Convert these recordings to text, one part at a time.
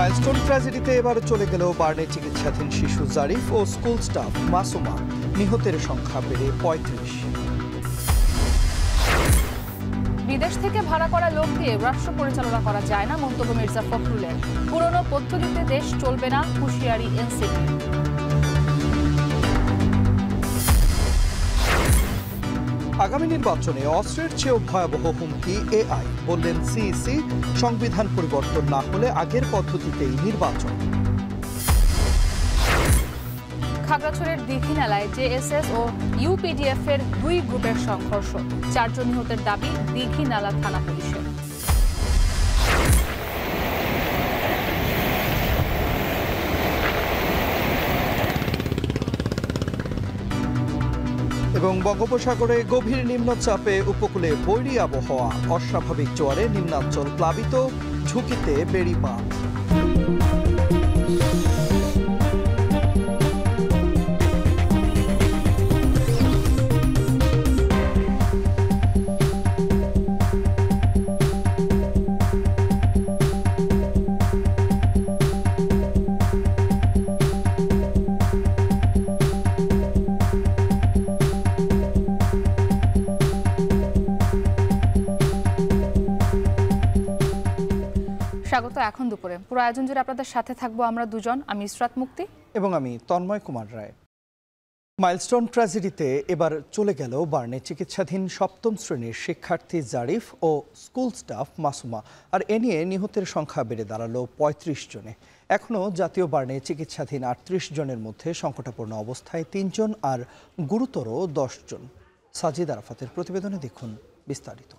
Milestone ট্র্যাজেডিতে এবার চলে গেল বার্নে চিকিৎসাধীন শিশু জারিফ ও স্কুল স্টাফ মাসুমা। নিহতের সংখ্যা বেড়ে ৩৫। বিদেশ থেকে ভাড়া করা লোক দিয়ে রাষ্ট্র পরিচালনা করা যায় না, মন্তব্য মির্জা ফখরুলের। পুরনো পদ্ধতিতে দেশ চলবে না, হুঁশিয়ারি এনসিপি। আগামী নির্বাচনে অস্ত্রের চেয়েও ভয়াবহ হুমকি এআই, বললেন সিইসি। সংবিধান পরিবর্তন না হলে আগের পদ্ধতিতেই নির্বাচন। খাগড়াছড়ির দীঘিনালায় জেএসএস ও ইউপিডিএফ এর ২ গ্রুপের সংঘর্ষ, ৪ জন নিহতের দাবি দীঘিনালা থানা পুলিশের। এবং বঙ্গোপসাগরে গভীর নিম্নচাপে উপকূলে বৈরী আবহাওয়া, অস্বাভাবিক জোয়ারে নিম্নাঞ্চল প্লাবিত, ঝুঁকিতে বেড়িবাঁধ। স্বাগত এখন দুপুরে। পুরো আয়োজন জুড়ে আপনাদের সাথে থাকবো আমরা দুজন, আমি ইসরাত মুক্তি এবং আমি তন্ময় কুমার রায়। মাইলস্টোন ট্র্যাজেডিতে এবার চলে গেল বার্নে চিকিৎসাধীন ৭ম শ্রেণীর শিক্ষার্থী জারিফ ও স্কুল স্টাফ মাসুমা। আর এ নিয়ে নিহতের সংখ্যা বেড়ে দাঁড়ালো ৩৫ জনে। এখনও জাতীয় বার্নে চিকিৎসাধীন ৩৮ জনের মধ্যে সংকটাপন্ন অবস্থায় ৩ জন আর গুরুতর ১০ জন। সাজিদ আরাফাতের প্রতিবেদনে দেখুন বিস্তারিত।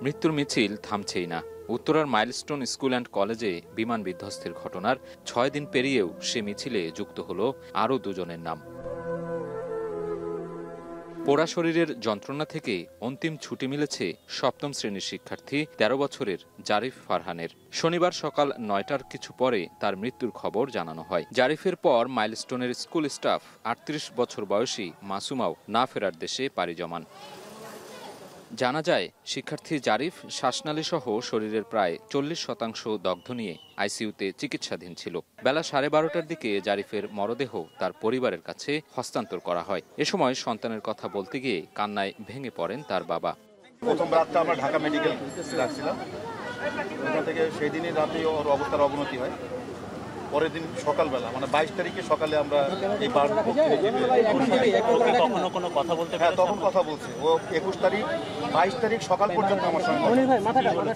মৃত্যুর মিছিল থামছেই না। উত্তরার মাইলস্টোন স্কুল অ্যান্ড কলেজে বিমান বিধ্বস্তের ঘটনার ৬ দিন পেরিয়েও সে মিছিলে যুক্ত হলো আরও ২ জনের নাম। পোড়া শরীরের যন্ত্রণা থেকে অন্তিম ছুটি মিলেছে ৭ম শ্রেণীর শিক্ষার্থী ১৩ বছরের জারিফ ফারহানের। শনিবার সকাল ৯টার কিছু পরে তার মৃত্যুর খবর জানানো হয়। জারিফের পর মাইলস্টোনের স্কুল স্টাফ ৩৮ বছর বয়সী মাসুমাও না ফেরার দেশে পাড়ি জমান। জানা যায়, শিক্ষার্থী জারিফ শ্বাসনালী সহ শরীরের প্রায় ৪০% দগ্ধ নিয়ে আইসিইউতে চিকিৎসাধীন ছিল। বেলা ১২:৩০টার দিকে জারিফের মরদেহ তার পরিবারের কাছে হস্তান্তর করা হয়। এ সময় সন্তানের কথা বলতে গিয়ে কান্নায় ভেঙে পড়েন তার বাবা। প্রথম রাতটা আমরা ঢাকা মেডিকেল রাখছিলাম, ওখান থেকে সেই দিনই রাতে ওর অবস্থার অবনতি হয়। পরের দিন সকালবেলা মানে ২২ তারিখে সকালে আমরা এই কখনো কোনো কথা বলতে হ্যাঁ তখন কথা বলছে ও ২১ তারিখ ২২ তারিখ সকাল পর্যন্ত আমার সঙ্গে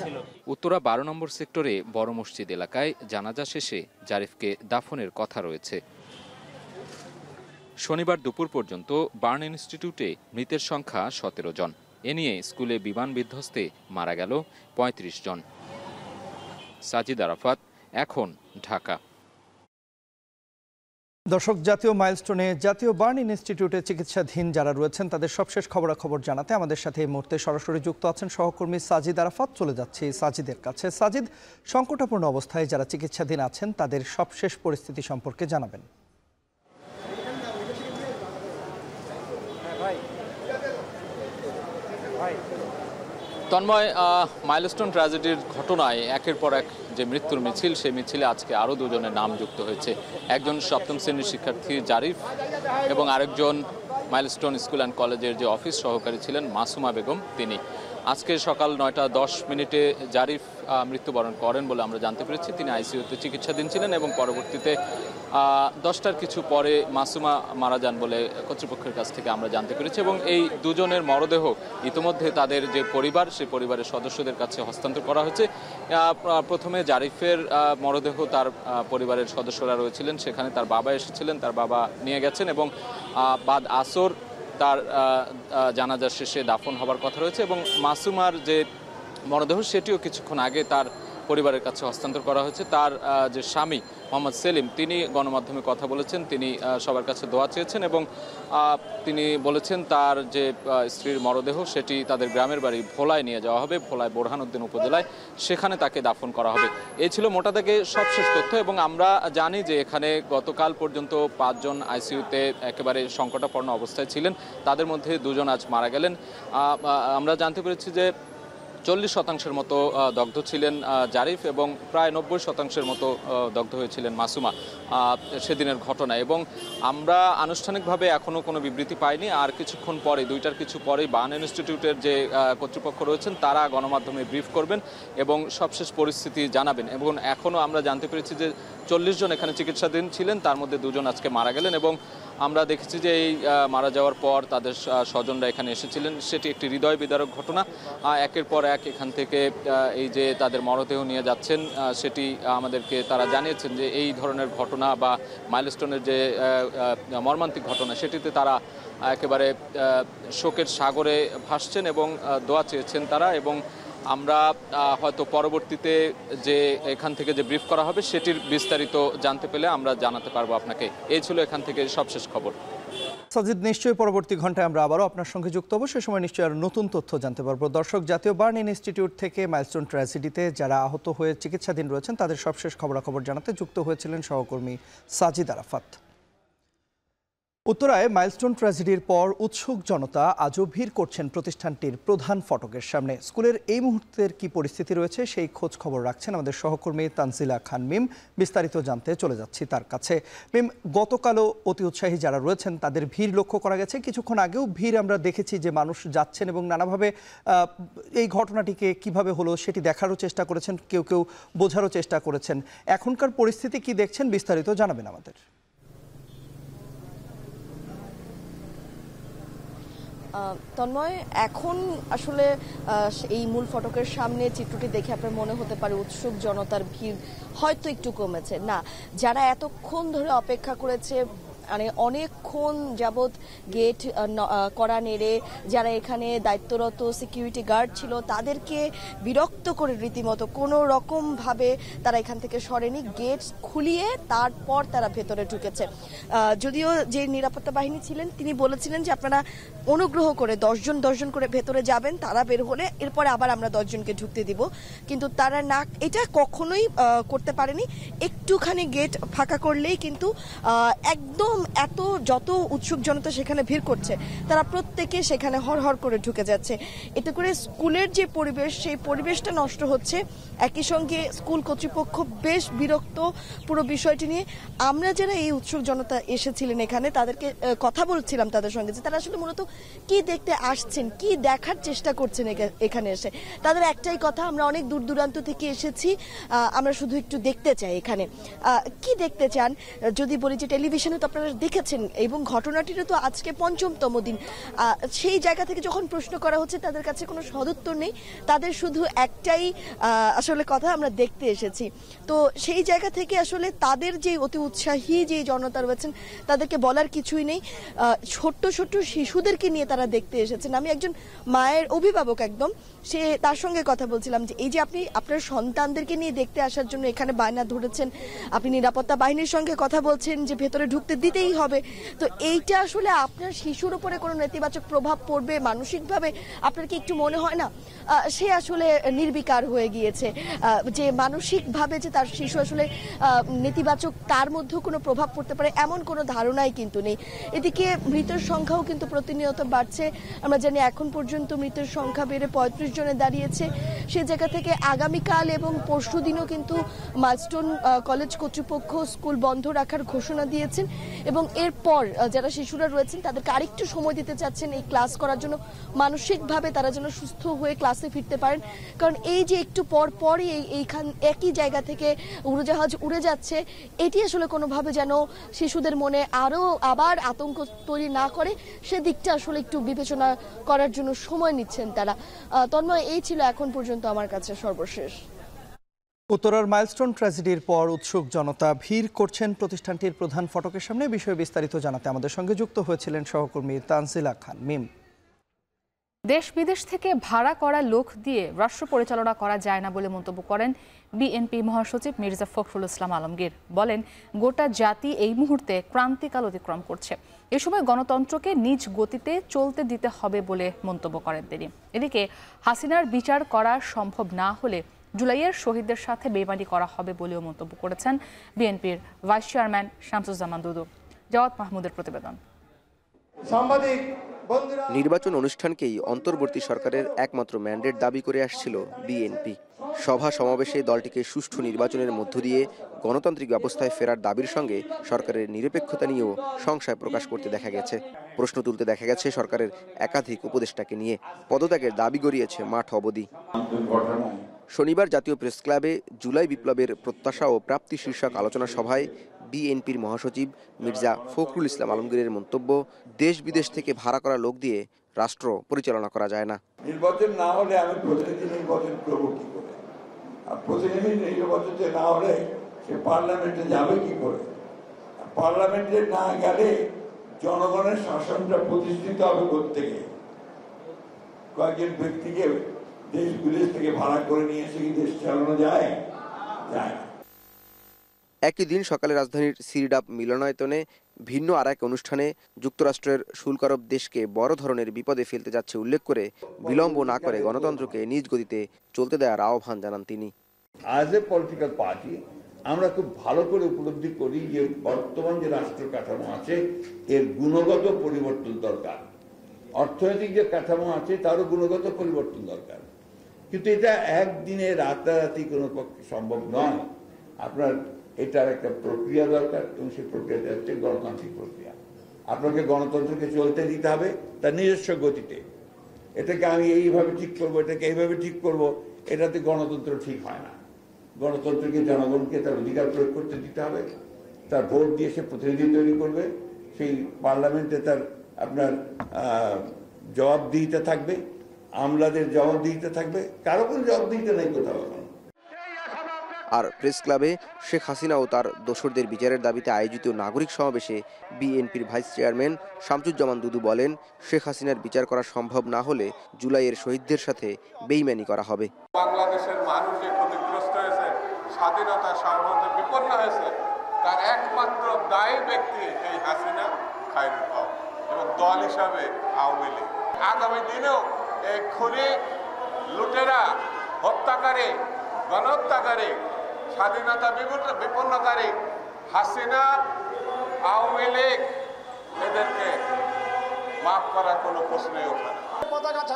ছিল। উত্তরা ১২ নম্বর সেক্টরে বড় মসজিদ এলাকায় জানাজা শেষে জারিফকে দাফনের কথা রয়েছে। শনিবার দুপুর পর্যন্ত বার্ন ইনস্টিটিউটে মৃতের সংখ্যা ১৭ জন। এ নিয়ে স্কুলে বিমান বিধ্বস্তে মারা গেল ৩৫ জন। সাজিদ আরাফাত, এখন, ঢাকা। দর্শক, জাতীয় মাইলস্টোনে জাতীয় বার্ন ইনস্টিটিউটে চিকিৎসাধীন যারা রয়েছেন তাদের সবশেষ খবরাখবর জানাতে আমাদের সাথে এই মুহূর্তে সরাসরি যুক্ত আছেন সহকর্মী সাজিদ আরাফাত। চলে যাচ্ছি সাজিদের কাছে। সাজিদ, সংকটাপন্ন অবস্থায় যারা চিকিৎসাধীন আছেন তাদের সবশেষ পরিস্থিতি সম্পর্কে জানাবেন। তন্ময়, মাইলস্টোন ট্র্যাজেডির ঘটনায় একের পর এক যে মৃত্যুর মিছিল, সেই মিছিলে আজকে আরও ২ জনের নাম যুক্ত হয়েছে। একজন ৭ম শ্রেণীর শিক্ষার্থী জারিফ এবং আরেকজন মাইলস্টোন স্কুল অ্যান্ড কলেজের যে অফিস সহকারী ছিলেন মাসুমা বেগম, তিনি। আজকে সকাল ৯:১০ জারিফ মৃত্যুবরণ করেন বলে আমরা জানতে পেরেছি। তিনি আইসিইউতে চিকিৎসাধীন ছিলেন এবং পরবর্তীতে ১০টার কিছু পরে মাসুমা মারা যান বলে কর্তৃপক্ষের কাছ থেকে আমরা জানতে পেরেছি। এবং এই ২ জনের মরদেহ ইতিমধ্যে তাদের যে পরিবার, সেই পরিবারের সদস্যদের কাছে হস্তান্তর করা হয়েছে। প্রথমে জারিফের মরদেহ তার পরিবারের সদস্যরা রয়েছিলেন, সেখানে তার বাবা এসেছিলেন, তার বাবা নিয়ে গেছেন এবং বাদ আসর তার জানাজা শেষে দাফন হবার কথা রয়েছে। এবং মাসুমার যে মরদেহ, সেটিও কিছুক্ষণ আগে তার পরিবারের কাছে হস্তান্তর করা হয়েছে। তার যে স্বামী মোহাম্মদ সেলিম, তিনি গণমাধ্যমে কথা বলেছেন, তিনি সবার কাছে দোয়া চেয়েছেন এবং তিনি বলেছেন তার যে স্ত্রীর মরদেহ সেটি তাদের গ্রামের বাড়ি ভোলায় নিয়ে যাওয়া হবে, ভোলায় বোরহানউদ্দিন উপজেলায়, সেখানে তাকে দাফন করা হবে। এই ছিল মোটা দাগে সবশেষ তথ্য। এবং আমরা জানি যে এখানে গতকাল পর্যন্ত ৫ জন আইসিইউতে একেবারে সংকটাপন্ন অবস্থায় ছিলেন, তাদের মধ্যে ২ জন আজ মারা গেলেন। আমরা জানতে পেরেছি যে 40% মতো দগ্ধ ছিলেন জারিফ এবং প্রায় 90% মতো দগ্ধ হয়েছিলেন মাসুমা সেদিনের ঘটনা। এবং আমরা আনুষ্ঠানিকভাবে এখনও কোনো বিবৃতি পাইনি। আর কিছুক্ষণ পরে, 2টার কিছু পরেই বার্ন ইনস্টিটিউটের যে কর্তৃপক্ষ রয়েছেন তারা গণমাধ্যমে ব্রিফ করবেন এবং সবশেষ পরিস্থিতি জানাবেন। এবং এখনও আমরা জানতে পেরেছি যে 40 জন এখানে চিকিৎসাধীন ছিলেন, তার মধ্যে 2 জন আজকে মারা গেলেন। এবং আমরা দেখেছি যে এই মারা যাওয়ার পর তাদের স্বজনরা এখানে এসেছিলেন, সেটি একটি হৃদয় বিদারক ঘটনা। একের পর এক এখান থেকে এই যে তাদের মরদেহ নিয়ে যাচ্ছেন, সেটি আমাদেরকে তারা জানিয়েছেন যে এই ধরনের ঘটনা বা মাইলস্টোনের যে মর্মান্তিক ঘটনা, সেটিতে তারা একেবারে শোকের সাগরে ভাসছেন এবং দোয়া চেয়েছেন তারা। এবং আমরা হয়তো পরবর্তীতে যে এখান থেকে যে ব্রিফ করা হবে সেটির বিস্তারিত জানতে পেলে আমরা জানাতে পারবো আপনাকে। এই ছিল এখান থেকে সবশেষ খবর। সাজিদ, নিশ্চয়ই পরবর্তী ঘন্টায় আমরা আবারও আপনার সঙ্গে যুক্ত হবো, সে সময় নিশ্চয়ই আর নতুন তথ্য জানতে পারবো। দর্শক, জাতীয় বার্ন ইনস্টিটিউট থেকে মাইলস্টোন ট্র্যাজেডিতে যারা আহত হয়ে চিকিৎসাধীন রয়েছেন তাদের সবশেষ খবরাখবর জানাতে যুক্ত হয়েছিলেন সহকর্মী সাজিদ আরাফাত। উত্তরায় মাইলস্টোন ট্র্যাজেডির পর উৎসুক জনতা আজও ভিড় করছেন প্রতিষ্ঠানটির প্রধান ফটকের সামনে। স্কুলের এই মুহূর্তের কি পরিস্থিতি রয়েছে সেই খোঁজ খবর রাখছেন আমাদের সহকর্মী তানজিলা খান মিম। বিস্তারিত জানতে চলে যাচ্ছি তার কাছে। মিম, গতকালও অতি উৎসাহী যারা রয়েছেন তাদের ভিড় লক্ষ্য করা গেছে, কিছুক্ষণ আগেও ভিড় আমরা দেখেছি যে মানুষ যাচ্ছেন এবং নানাভাবে এই ঘটনাটিকে কিভাবে হলো সেটি দেখারও চেষ্টা করেছেন, কেউ কেউ বোঝারও চেষ্টা করেছেন। এখনকার পরিস্থিতি কি দেখছেন, বিস্তারিত জানাবেন আমাদের। তন্ময়, এখন আসলে এই মূল ফটকের সামনে চিত্রটি দেখে আপনার মনে হতে পারে উৎসুক জনতার ভিড় হয়তো একটু কমেছে। না, যারা এতক্ষণ ধরে অপেক্ষা করেছে, মানে অনেকক্ষণ যাবৎ গেট কড়া নেড়ে যারা এখানে দায়িত্বরত সিকিউরিটি গার্ড ছিল তাদেরকে বিরক্ত করে রীতিমতো কোনো রকমভাবে তারা এখান থেকে সরেনি, গেট খুলিয়ে তারপর তারা ভেতরে ঢুকেছে। যদিও যে নিরাপত্তা বাহিনী ছিলেন তিনি বলেছিলেন যে আপনারা অনুগ্রহ করে 10 জন করে ভেতরে যাবেন, তারা বের হলে এরপরে আবার আমরা 10 জনকে ঢুকতে দিব, কিন্তু তারা না, এটা কখনোই করতে পারেনি। একটুখানি গেট ফাঁকা করলেই কিন্তু একদম এত যত উৎসুক জনতা সেখানে ভিড় করছে তারা প্রত্যেকে সেখানে হরহর করে ঢুকে যাচ্ছে। এতে করে স্কুলের যে পরিবেশ সেই পরিবেশটা নষ্ট হচ্ছে। একই সঙ্গে স্কুল কর্তৃপক্ষ বেশ বিরক্ত পুরো বিষয়টি নিয়ে। আমরা যারা এই উৎসুক জনতা এসেছিলেন এখানে তাদেরকে কথা বলছিলাম তাদের সঙ্গে যে তারা আসলে মূলত কি দেখতে আসছেন, কি দেখার চেষ্টা করছেন এখানে এসে। তাদের একটাই কথা, আমরা অনেক দূর দূরান্ত থেকে এসেছি, আমরা শুধু একটু দেখতে চাই। এখানে কি দেখতে চান যদি বলি যে টেলিভিশনে তো আপনারা দেখেছেন এবং ঘটনাটিরও তো আজকে ৫ম দিন। সেই জায়গা থেকে যখন প্রশ্ন করা হচ্ছে তাদের কাছে কোনো সদুত্তর নেই, তাদের শুধু একটাই আসলে কথা, আমরা দেখতে এসেছি। তো সেই জায়গা থেকে আসলে তাদের যে অতি উৎসাহী যে জনতা রয়েছেন তাদেরকে বলার কিছুই নেই। ছোট্ট ছোট্ট শিশুদেরকে নিয়ে তারা দেখতে এসেছেন। আমি একজন মায়ের অভিভাবক, একদম তার সঙ্গে কথা বলছিলাম যে এই যে আপনি আপনার সন্তানদেরকে নিয়ে দেখতে আসার জন্য এখানে বায়না ধরেছেন, আপনি নিরাপত্তা বাহিনীর সঙ্গে কথা বলছেন যে ভেতরে ঢুকতে দিতেই হবে, তো এইটা আসলে আপনার শিশুর উপরে কোনো নেতিবাচক প্রভাব পড়বে মানসিকভাবে আপনার কি একটু মনে হয় না? সে আসলে নির্বিকার হয়ে গিয়েছে যে মানসিকভাবে যে তার শিশু আসলে নেতিবাচক তার মধ্যেও কোনো প্রভাব পড়তে পারে এমন কোনো ধারণাই কিন্তু নেই। এদিকে মৃতের সংখ্যাও কিন্তু প্রতিনিয়ত বাড়ছে। আমরা জানি এখন পর্যন্ত মৃতের সংখ্যা বেড়ে ৩৫ জনে দাঁড়িয়েছে। সে জায়গা থেকে আগামীকাল এবং পরশু দিনও কিন্তু মাইলস্টোন কলেজ কর্তৃপক্ষ স্কুল বন্ধ রাখার ঘোষণা দিয়েছেন এবং এরপর যারা শিশুরা রয়েছেন তাদেরকে আরেকটু সময় দিতে চাচ্ছেন এই ক্লাস করার জন্য, মানসিকভাবে তারা যেন সুস্থ হয়ে ক্লাসে ফিরতে পারেন। কারণ এই যে একটু পর পরই এইখান একই জায়গা থেকে উড়োজাহাজ উড়ে যাচ্ছে, এটি আসলে কোনোভাবে যেন শিশুদের মনে আরও আবার আতঙ্ক তৈরি না করে সেদিকটা আসলে একটু বিবেচনা করার জন্য সময় নিচ্ছেন তারা। তন্ময়, এই ছিল এখন পর্যন্ত আমার কাছে সর্বশেষ। উত্তরার মাইলস্টোন ট্র্যাজেডির পর উৎসুক জনতা ভিড় করছেন প্রতিষ্ঠানটির প্রধান ফটকের সামনে। বিষয়ে বিস্তারিত জানাতে আমাদের সঙ্গে যুক্ত হয়েছিলেন সহকর্মী তানজিলা খান মিম। দেশ বিদেশ থেকে ভাড়া করা লোক দিয়ে রাষ্ট্র পরিচালনা করা যায় না বলে মন্তব্য করেন বিএনপি মহাসচিব মির্জা ফখরুল ইসলাম আলমগীর। বলেন, গোটা জাতি এই মুহূর্তে ক্রান্তিকাল অতিক্রম করছে, এ সময় গণতন্ত্রকে নিজ গতিতে চলতে দিতে হবে বলে মন্তব্য করেন তিনি। এদিকে হাসিনার বিচার করা সম্ভব না হলে জুলাইয়ের শহীদদের সাথে বেইমানি করা হবে বলেও মন্তব্য করেছেন বিএনপির ভাইস চেয়ারম্যান শামসুজ্জামান দুদু। জাওয়াদ মাহমুদের প্রতিবেদন। সাংবাদিক নির্বাচন অনুষ্ঠানকেই অন্তর্বর্তী সরকারের একমাত্র ম্যান্ডেট দাবি করে আসছিল বিএনপি। সভা সমাবেশে দলটিকে সুষ্ঠু নির্বাচনের মধ্য দিয়ে গণতান্ত্রিক ব্যবস্থায় ফেরার দাবির সঙ্গে সরকারের নিরপেক্ষতা নিয়েও সংশয় প্রকাশ করতে দেখা গেছে। প্রশ্ন তুলতে দেখা গেছে সরকারের একাধিক উপদেষ্টাকে নিয়ে। পদত্যাগের দাবি গড়িয়েছে মাঠ অবধি। শনিবার জাতীয় প্রেস ক্লাবে জুলাই বিপ্লবের প্রত্যাশা ও প্রাপ্তি শীর্ষক আলোচনা সভায় বিএনপির মহাসচিব মির্জা ফখরুল ইসলাম আলমগীরের মন্তব্য, দেশ বিদেশ থেকে ভাড়া করা লোক দিয়ে রাষ্ট্র পরিচালনা করা যায় না। নির্বাচন না হলে আমি প্রতিনিধি নির্বাচন করবো কি করে? আর প্রতিনিধি নির্বাচন না হলে সে পার্লামেন্টে যাবে কি করে? পার্লামেন্টে না গেলে জনগণের শাসনটা প্রতিষ্ঠিত হবে কোত্থেকে? কয়েকজন ব্যক্তিকে দেশ বিদেশ থেকে ভাড়া করে নিয়ে এসে কি দেশ চালানো যায়? যায় না। একই দিন সকালে রাজধানীর সিরডাপ মিলনায়তনে ভিন্ন আর এক অনুষ্ঠানে যুক্তরাষ্ট্রের শুল্ক আরোপ দেশকে বড় ধরনের বিপদে ফেলতে যাচ্ছে উল্লেখ করে বিলম্ব না করে গণতন্ত্রকে নিজ গতিতে চলতে দেওয়ার আহ্বান জানান তিনি। অ্যাজ এ পলিটিক্যাল পার্টি আমরা খুব ভালো করে উপলব্ধি করি যে বর্তমান যে রাষ্ট্র কাঠামো আছে এর গুণগত পরিবর্তন দরকার। অর্থনৈতিক যে কাঠামো আছে তারও গুণগত পরিবর্তন দরকার, কিন্তু এটা একদিনে রাতারাতি কোনো পক্ষে সম্ভব নয়। আপনার এটার একটা প্রক্রিয়া দরকার এবং সেই প্রক্রিয়াটা হচ্ছে গণতান্ত্রিক প্রক্রিয়া। আপনাকে গণতন্ত্রকে চলতে দিতে হবে তার নিজস্ব গতিতে। এটাকে আমি এইভাবে ঠিক করবো, এটাকে এইভাবে ঠিক করবো, এটাতে গণতন্ত্র ঠিক হয় না। গণতন্ত্রকে জনগণকে তার অধিকার প্রয়োগ করতে দিতে হবে, তার ভোট দিয়ে সে প্রতিনিধি তৈরি করবে, সেই পার্লামেন্টে তার আপনার জবাবদিহিতা থাকবে, আমলাদের জবাবদিহিতা থাকবে, কারো কোনো জবাবদিহিতা নেই কোথাও। আর প্রেস ক্লাবে শেখ হাসিনা ও তার দোসরদের বিচারের দাবিতে আয়োজিত নাগরিক সমাবেশে বিএনপির ভাইস চেয়ারম্যান শামসুজ্জামান দুদু বলেন, শেখ হাসিনার বিচার করা সম্ভব না হলে জুলাইয়ের শহীদদের সাথে বেইমানি করা হবে। বাংলাদেশের মানুষ যে ক্ষতিগ্রস্ত হয়েছে, স্বাধীনতা সার্বভৌমত্ব বিপন্ন হয়েছে, তার একমাত্র দায়ী ব্যক্তি এই হাসিনা, খায়রুল হক এবং দল হিসাবে আওয়ামী লীগ। আগামী দিনেও এই খুনি, লুটেরা, হত্যাকারী, গণহত্যাকারী, স্বাধীনতা বিপন্নকারী হাসিনা, আওয়ামী লীগ এদেরকে মাফ করার কোনো প্রশ্নই ওঠে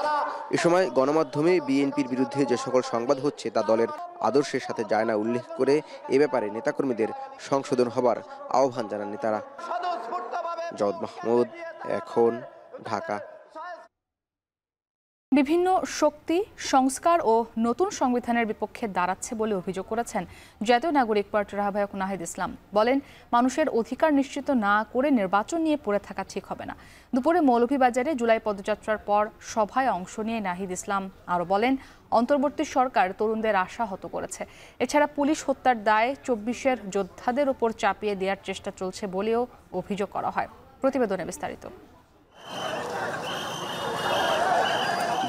না। এ সময় গণমাধ্যমে বিএনপির বিরুদ্ধে যে সকল সংবাদ হচ্ছে তা দলের আদর্শের সাথে যায় না উল্লেখ করে এ ব্যাপারে নেতাকর্মীদের সংশোধন হবার আহ্বান জানান নেতারা। জাওদ মাহমুদ, এখন, ঢাকা। বিভিন্ন শক্তি সংস্কার ও নতুন সংবিধানের বিপক্ষে দাঁড়াচ্ছে বলে অভিযোগ করেছেন জাতীয় নাগরিক পার্টির আহ্বায়ক নাহিদ ইসলাম। বলেন, মানুষের অধিকার নিশ্চিত না করে নির্বাচন নিয়ে পড়ে থাকা ঠিক হবে না। দুপুরে মৌলভীবাজারে জুলাই পদযাত্রার পর সভায় অংশ নিয়ে নাহিদ ইসলাম আরও বলেন, অন্তর্বর্তী সরকার তরুণদের আশাহত করেছে। এছাড়া পুলিশ হত্যার দায় 24-এর যোদ্ধাদের ওপর চাপিয়ে দেওয়ার চেষ্টা চলছে বলেও অভিযোগ করা হয়। প্রতিবেদনে বিস্তারিত।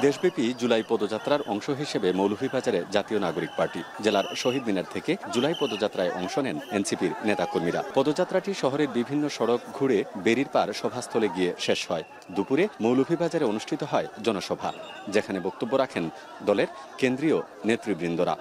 দেশব্যাপী জুলাই পদযাত্রার অংশ হিসেবে মৌলভীবাজারে জাতীয় নাগরিক পার্টি জেলার শহীদ মিনার থেকে জুলাই পদযাত্রায় অংশ নেন এনসিপির নেতাকর্মীরা। পদযাত্রাটি শহরের বিভিন্ন সড়ক ঘুরে বেরির পার সভাস্থলে গিয়ে শেষ হয়। দুপুরে মৌলভীবাজারে অনুষ্ঠিত হয় জনসভা, যেখানে বক্তব্য রাখেন দলের কেন্দ্রীয় নেতৃবৃন্দরা।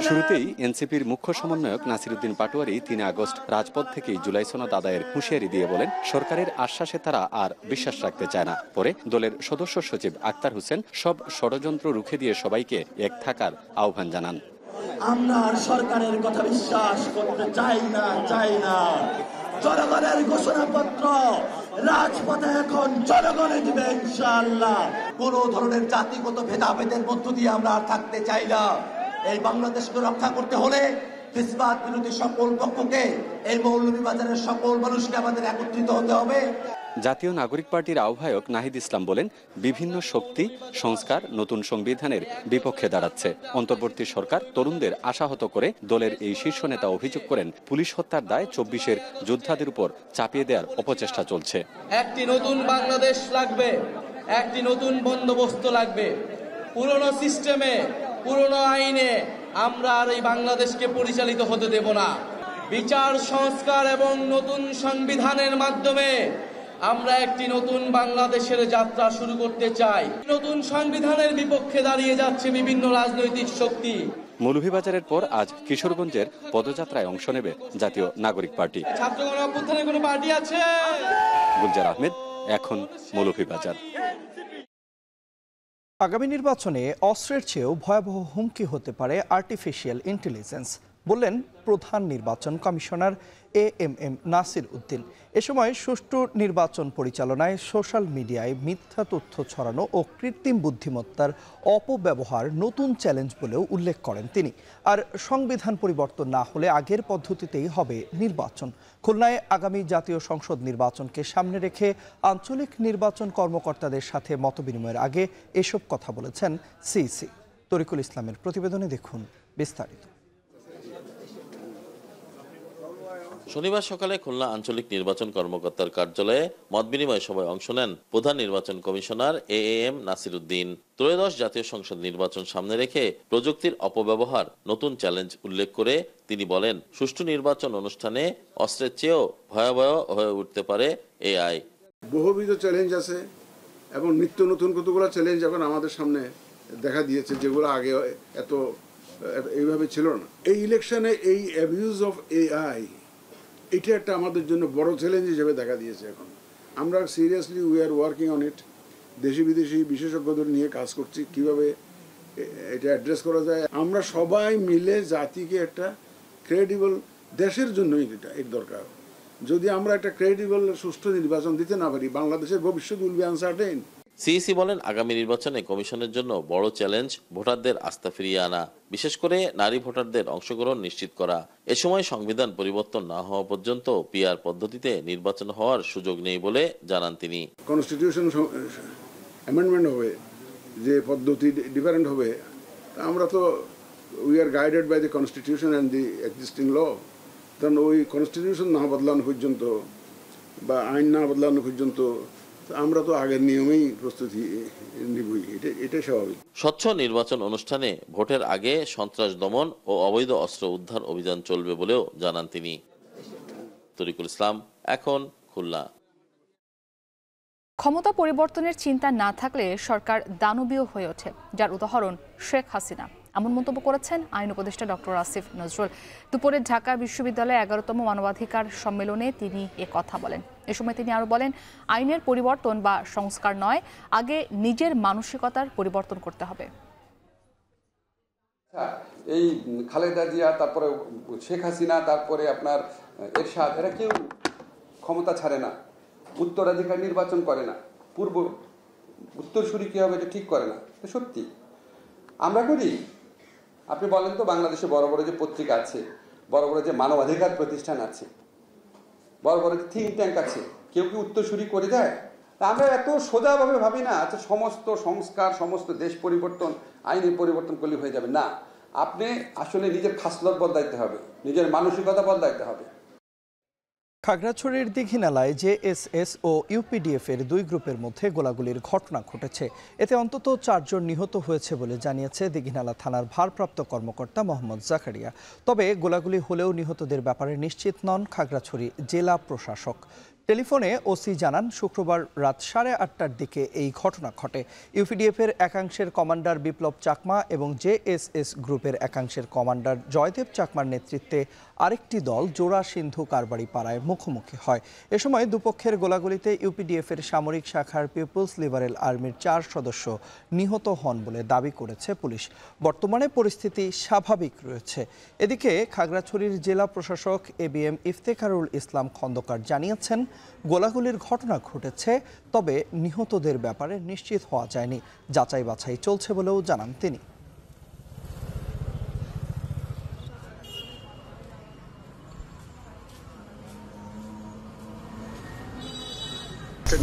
শুরুতেই এনসিপির মুখ্য সমন্বয়ক নাসিরউদ্দিন পাটোয়ারি 3 আগস্ট রাজপথ থেকেই জুলাই সনদ আদায়ের হুঁশিয়ারি দিয়ে বলেন, সরকারের আশ্বাসে তারা আর বিশ্বাস রাখতে চায় না। পরে দলের সদস্য সচিব আক্তার হোসেন সব ষড়যন্ত্র রুখে দিয়ে সবাইকে এক থাকার আহ্বান জানান। আমরা আর সরকারের কথা বিশ্বাস করতে চাই না। জনগণের ঘোষণাপত্র রাজপথে এখন জনগণে দিবে ইনশাআল্লাহ। কোন ধরনের জাতিগত ভেদাভেদের মধ্য দিয়ে আমরা আর থাকতে চাই না। এই বাংলাদেশকে রক্ষা করতে হলে ফ্যাসিবাদ বিরোধী সকল পক্ষকে, এই মৌলভীবাজারের সকল মানুষকে আমাদের একত্রিত হতে হবে। জাতীয় নাগরিক পার্টির আহ্বায়ক নাহিদ ইসলাম বলেন, বিভিন্ন শক্তি সংস্কার নতুন সংবিধানের বিপক্ষে দাঁড়াচ্ছে। অন্তর্বর্তী সরকার তরুণদের আশাহত করে দলের এই শীর্ষ নেতা অভিযোগ করেন, পুলিশ হত্যার দায় 24-এর যোদ্ধাদের উপর চাপিয়ে দেওয়ার অপচেষ্টা চলছে। একটি নতুন বাংলাদেশ লাগবে, একটি নতুন বন্দোবস্ত লাগবে। পুরনো সিস্টেমে, পুরনো আইনে আমরা আর এই বাংলাদেশকে পরিচালিত হতে দেব না। বিচার সংস্কার এবং নতুন সংবিধানের মাধ্যমে আমরা একটি নতুন বাংলাদেশের যাত্রা শুরু করতে চাই। নতুন সংবিধানের বিপক্ষে দাঁড়িয়ে যাচ্ছে বিভিন্ন রাজনৈতিক শক্তি। মৌলভীবাজারের পর আজ কিশোরগঞ্জের পদযাত্রায় অংশ নেবে জাতীয় নাগরিক পার্টি। ছাত্রগণ অভ্যুত্থানের কোনো পার্টি আছে? গুলজার আহমেদ, এখন মৌলভীবাজার। আগামী নির্বাচনে অস্ত্রের চেয়েও ভয়াবহ হুমকি হতে পারে আর্টিফিশিয়াল ইন্টেলিজেন্স, বললেন প্রধান নির্বাচন কমিশনার AMM নাসির উদ্দিন। এ সময় সুষ্ঠু নির্বাচন পরিচালনায় সোশ্যাল মিডিয়ায় মিথ্যা তথ্য ছড়ানো ও কৃত্রিম বুদ্ধিমত্তার অপব্যবহার নতুন চ্যালেঞ্জ বলেও উল্লেখ করেন তিনি। আর সংবিধান পরিবর্তন না হলে আগের পদ্ধতিতেই হবে নির্বাচন। খুলনায় আগামী জাতীয় সংসদ নির্বাচনকে সামনে রেখে আঞ্চলিক নির্বাচন কর্মকর্তাদের সাথে মতবিনিময়ের আগে এসব কথা বলেছেন সিইসি। তরিকুল ইসলামের প্রতিবেদনে দেখুন বিস্তারিত। শনিবার সকালে খুলনা আঞ্চলিক নির্বাচন কর্মকর্তার কার্যালয়ে মতবিনিময় সভায় অংশ নেন প্রধান নির্বাচন কমিশনার AAM নাসির উদ্দিন। ত্রয়োদশ জাতীয় সংসদ নির্বাচন সামনে রেখে প্রযুক্তির অপব্যবহার নতুন চ্যালেঞ্জ উল্লেখ করে তিনি বলেন, সুষ্ঠু নির্বাচন অনুষ্ঠানে অস্ত্রের চেয়েও ভয়াবহ হয়ে উঠতে পারে AI। বহুবিধ চ্যালেঞ্জ আছে এবং নিত্য নতুন কতগুলো চ্যালেঞ্জ এখন আমাদের সামনে দেখা দিয়েছে, যেগুলো আগে এত এইভাবে ছিল না। এই ইলেকশনে এই অ্যাবিউজ অফ AI এটা একটা আমাদের জন্য বড় চ্যালেঞ্জ হিসেবে দেখা দিয়েছে। এখন আমরা seriously we are working on it. দেশি বিদেশি বিশেষজ্ঞদের নিয়ে কাজ করছি কিভাবে এটা অ্যাড্রেস করা যায়। আমরা সবাই মিলে জাতিকে একটা ক্রেডিবল, দেশের জন্যই এর দরকার। যদি আমরা একটা ক্রেডিবল সুষ্ঠু নির্বাচন দিতে না পারি, বাংলাদেশের ভবিষ্যৎ উইল বি আনসার্টেইন। সিইসি বলেন, আগামী নির্বাচনে কমিশনের জন্য বড় চ্যালেঞ্জ ভোটারদের আস্থা ফিরিয়ে আনা, বিশেষ করে নারী ভোটারদের অংশগ্রহণ নিশ্চিত করা। এ সময় সংবিধান পরিবর্তন না হওয়া পর্যন্ত PR পদ্ধতিতে নির্বাচন হওয়ার সুযোগ নেই বলে জানান তিনি। কনস্টিটিউশন অ্যামেন্ডমেন্ট হবে, যে পদ্ধতি ডিফারেন্ট হবে, আমরা তো we are guided by the constitution and the existing law. কারণ ওই কনস্টিটিউশন না বদলানো পর্যন্ত বা আইন না বদলানো পর্যন্ত আমরা তো আগের নিয়মেই প্রস্তুতি নিবই, এটাই স্বাভাবিক। স্বচ্ছ নির্বাচন অনুষ্ঠানে ভোটের আগে সন্ত্রাস দমন ও অবৈধ অস্ত্র উদ্ধার অভিযান চলবে বলেও জানান তিনি। তরিকুল ইসলাম, এখন খুলনা। ক্ষমতা পরিবর্তনের চিন্তা না থাকলে সরকার দানবীয় হয়ে ওঠে, যার উদাহরণ শেখ হাসিনা। এমন মন্তব্য করেছেন আইন উপদেষ্টা ডক্টর আসিফ নজরুল। দুপুরে ঢাকা বিশ্ববিদ্যালয়ে 11তম মানবাধিকার সম্মেলনে তিনি কথা বলেন। এ সময় তিনি আরো বলেন, আইনের পরিবর্তন বা সংস্কার নয়, আগে নিজের মানসিকতার পরিবর্তন করতে হবে। এই খালেদা জিয়া, তারপরে শেখ হাসিনা, তারপরে আপনার এরশাদ, এরা কেউ ক্ষমতা ছাড়ে না, উত্তরাধিকার নির্বাচন করে না, পূর্ব উত্তরসূরি কি হবে এটা ঠিক করে না। সত্যি আমরা করি। আপনি বলেন তো, বাংলাদেশে বড় বড় যে পত্রিকা আছে, বড় বড় যে মানবাধিকার প্রতিষ্ঠান আছে, বড় বড় যে থিঙ্ক ট্যাঙ্ক আছে, কেউ কি উত্তরসূরি করে দেয়? আমরা এত সোজাভাবে ভাবি না, আচ্ছা সমস্ত সংস্কার, সমস্ত দেশ পরিবর্তন, আইনের পরিবর্তন করলে হয়ে যাবে না। আপনি আসলে নিজের খাসলত বদলাইতে হবে, নিজের মানসিকতা বদলাইতে হবে। খাগড়াছড়ির দীঘিনালায় JSS ও UPDF এর দুই গ্রুপের মধ্যে গোলাগুলির ঘটনা ঘটেছে। এতে অন্তত 4 জন নিহত হয়েছে বলে জানিয়েছে দীঘিনালা থানার ভারপ্রাপ্ত কর্মকর্তা মোহাম্মদ জাকারিয়া। তবে গোলাগুলি হলেও নিহতদের ব্যাপারে নিশ্চিত নন খাগড়াছড়ি জেলা প্রশাসক। টেলিফোনে ওসি জানান, শুক্রবার রাত 8:30টার দিকে এই ঘটনা ঘটে। UPDF এর একাংশের কমান্ডার বিপ্লব চাকমা এবং JSS গ্রুপের একাংশের কমান্ডার জয়দেব চাকমার নেতৃত্বে আরেকটি দল জোড়া সিন্ধু কারবারি পাড়ায় মুখোমুখি হয়। এ সময় দুপক্ষের গোলাগুলিতে UPDF এর সামরিক শাখার পিপলস লিবারেল আর্মির 4 সদস্য নিহত হন বলে দাবি করেছে পুলিশ। বর্তমানে পরিস্থিতি স্বাভাবিক রয়েছে। এদিকে খাগড়াছড়ির জেলা প্রশাসক ABM ইফতেখারুল ইসলাম খন্দকার জানিয়েছেন, গোলাগুলির ঘটনা ঘটেছে, তবে নিহতদের ব্যাপারে নিশ্চিত হওয়া যায়নি। যাচাই বাছাই চলছে বলেও জানান তিনি।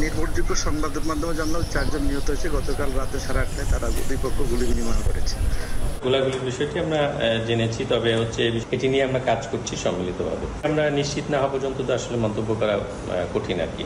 নির্ভরযোগ্য সংবাদের মাধ্যমে জানলাম 4 জন নিহত হয়েছে। গতকাল রাতে 8:30টায় তারা দুই পক্ষ গুলি বিনিময় করেছে। গোলাগুলির বিষয়টি আমরা জেনেছি, তবে এটি নিয়ে আমরা কাজ করছি সম্মিলিতভাবে। আমরা নিশ্চিত না হওয়া পর্যন্ত তো আসলে মন্তব্য করা কঠিন আর কি।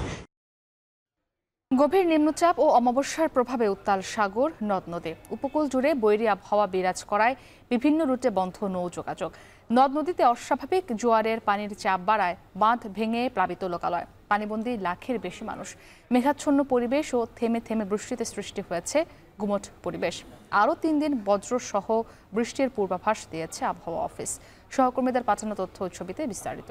গভীর নিম্নচাপ ও অমাবস্যার প্রভাবে উত্তাল সাগর, নদ নদী, উপকূল জুড়ে বৈরী আবহাওয়া বিরাজ করায় বিভিন্ন রুটে বন্ধ নৌ যোগাযোগ। নদ নদীতে অস্বাভাবিক জোয়ারের পানির চাপ বাড়ায় বাঁধ ভেঙে প্লাবিত লোকালয়, পানিবন্দী লাখের বেশি মানুষ। মেঘাচ্ছন্ন পরিবেশ ও থেমে থেমে বৃষ্টিতে সৃষ্টি হয়েছে গুমট পরিবেশ। আরও 3 দিন বজ্রসহ বৃষ্টির পূর্বাভাস দিয়েছে আবহাওয়া অফিস। সহকর্মীদের পাঠানো তথ্য ছবিতে বিস্তারিত।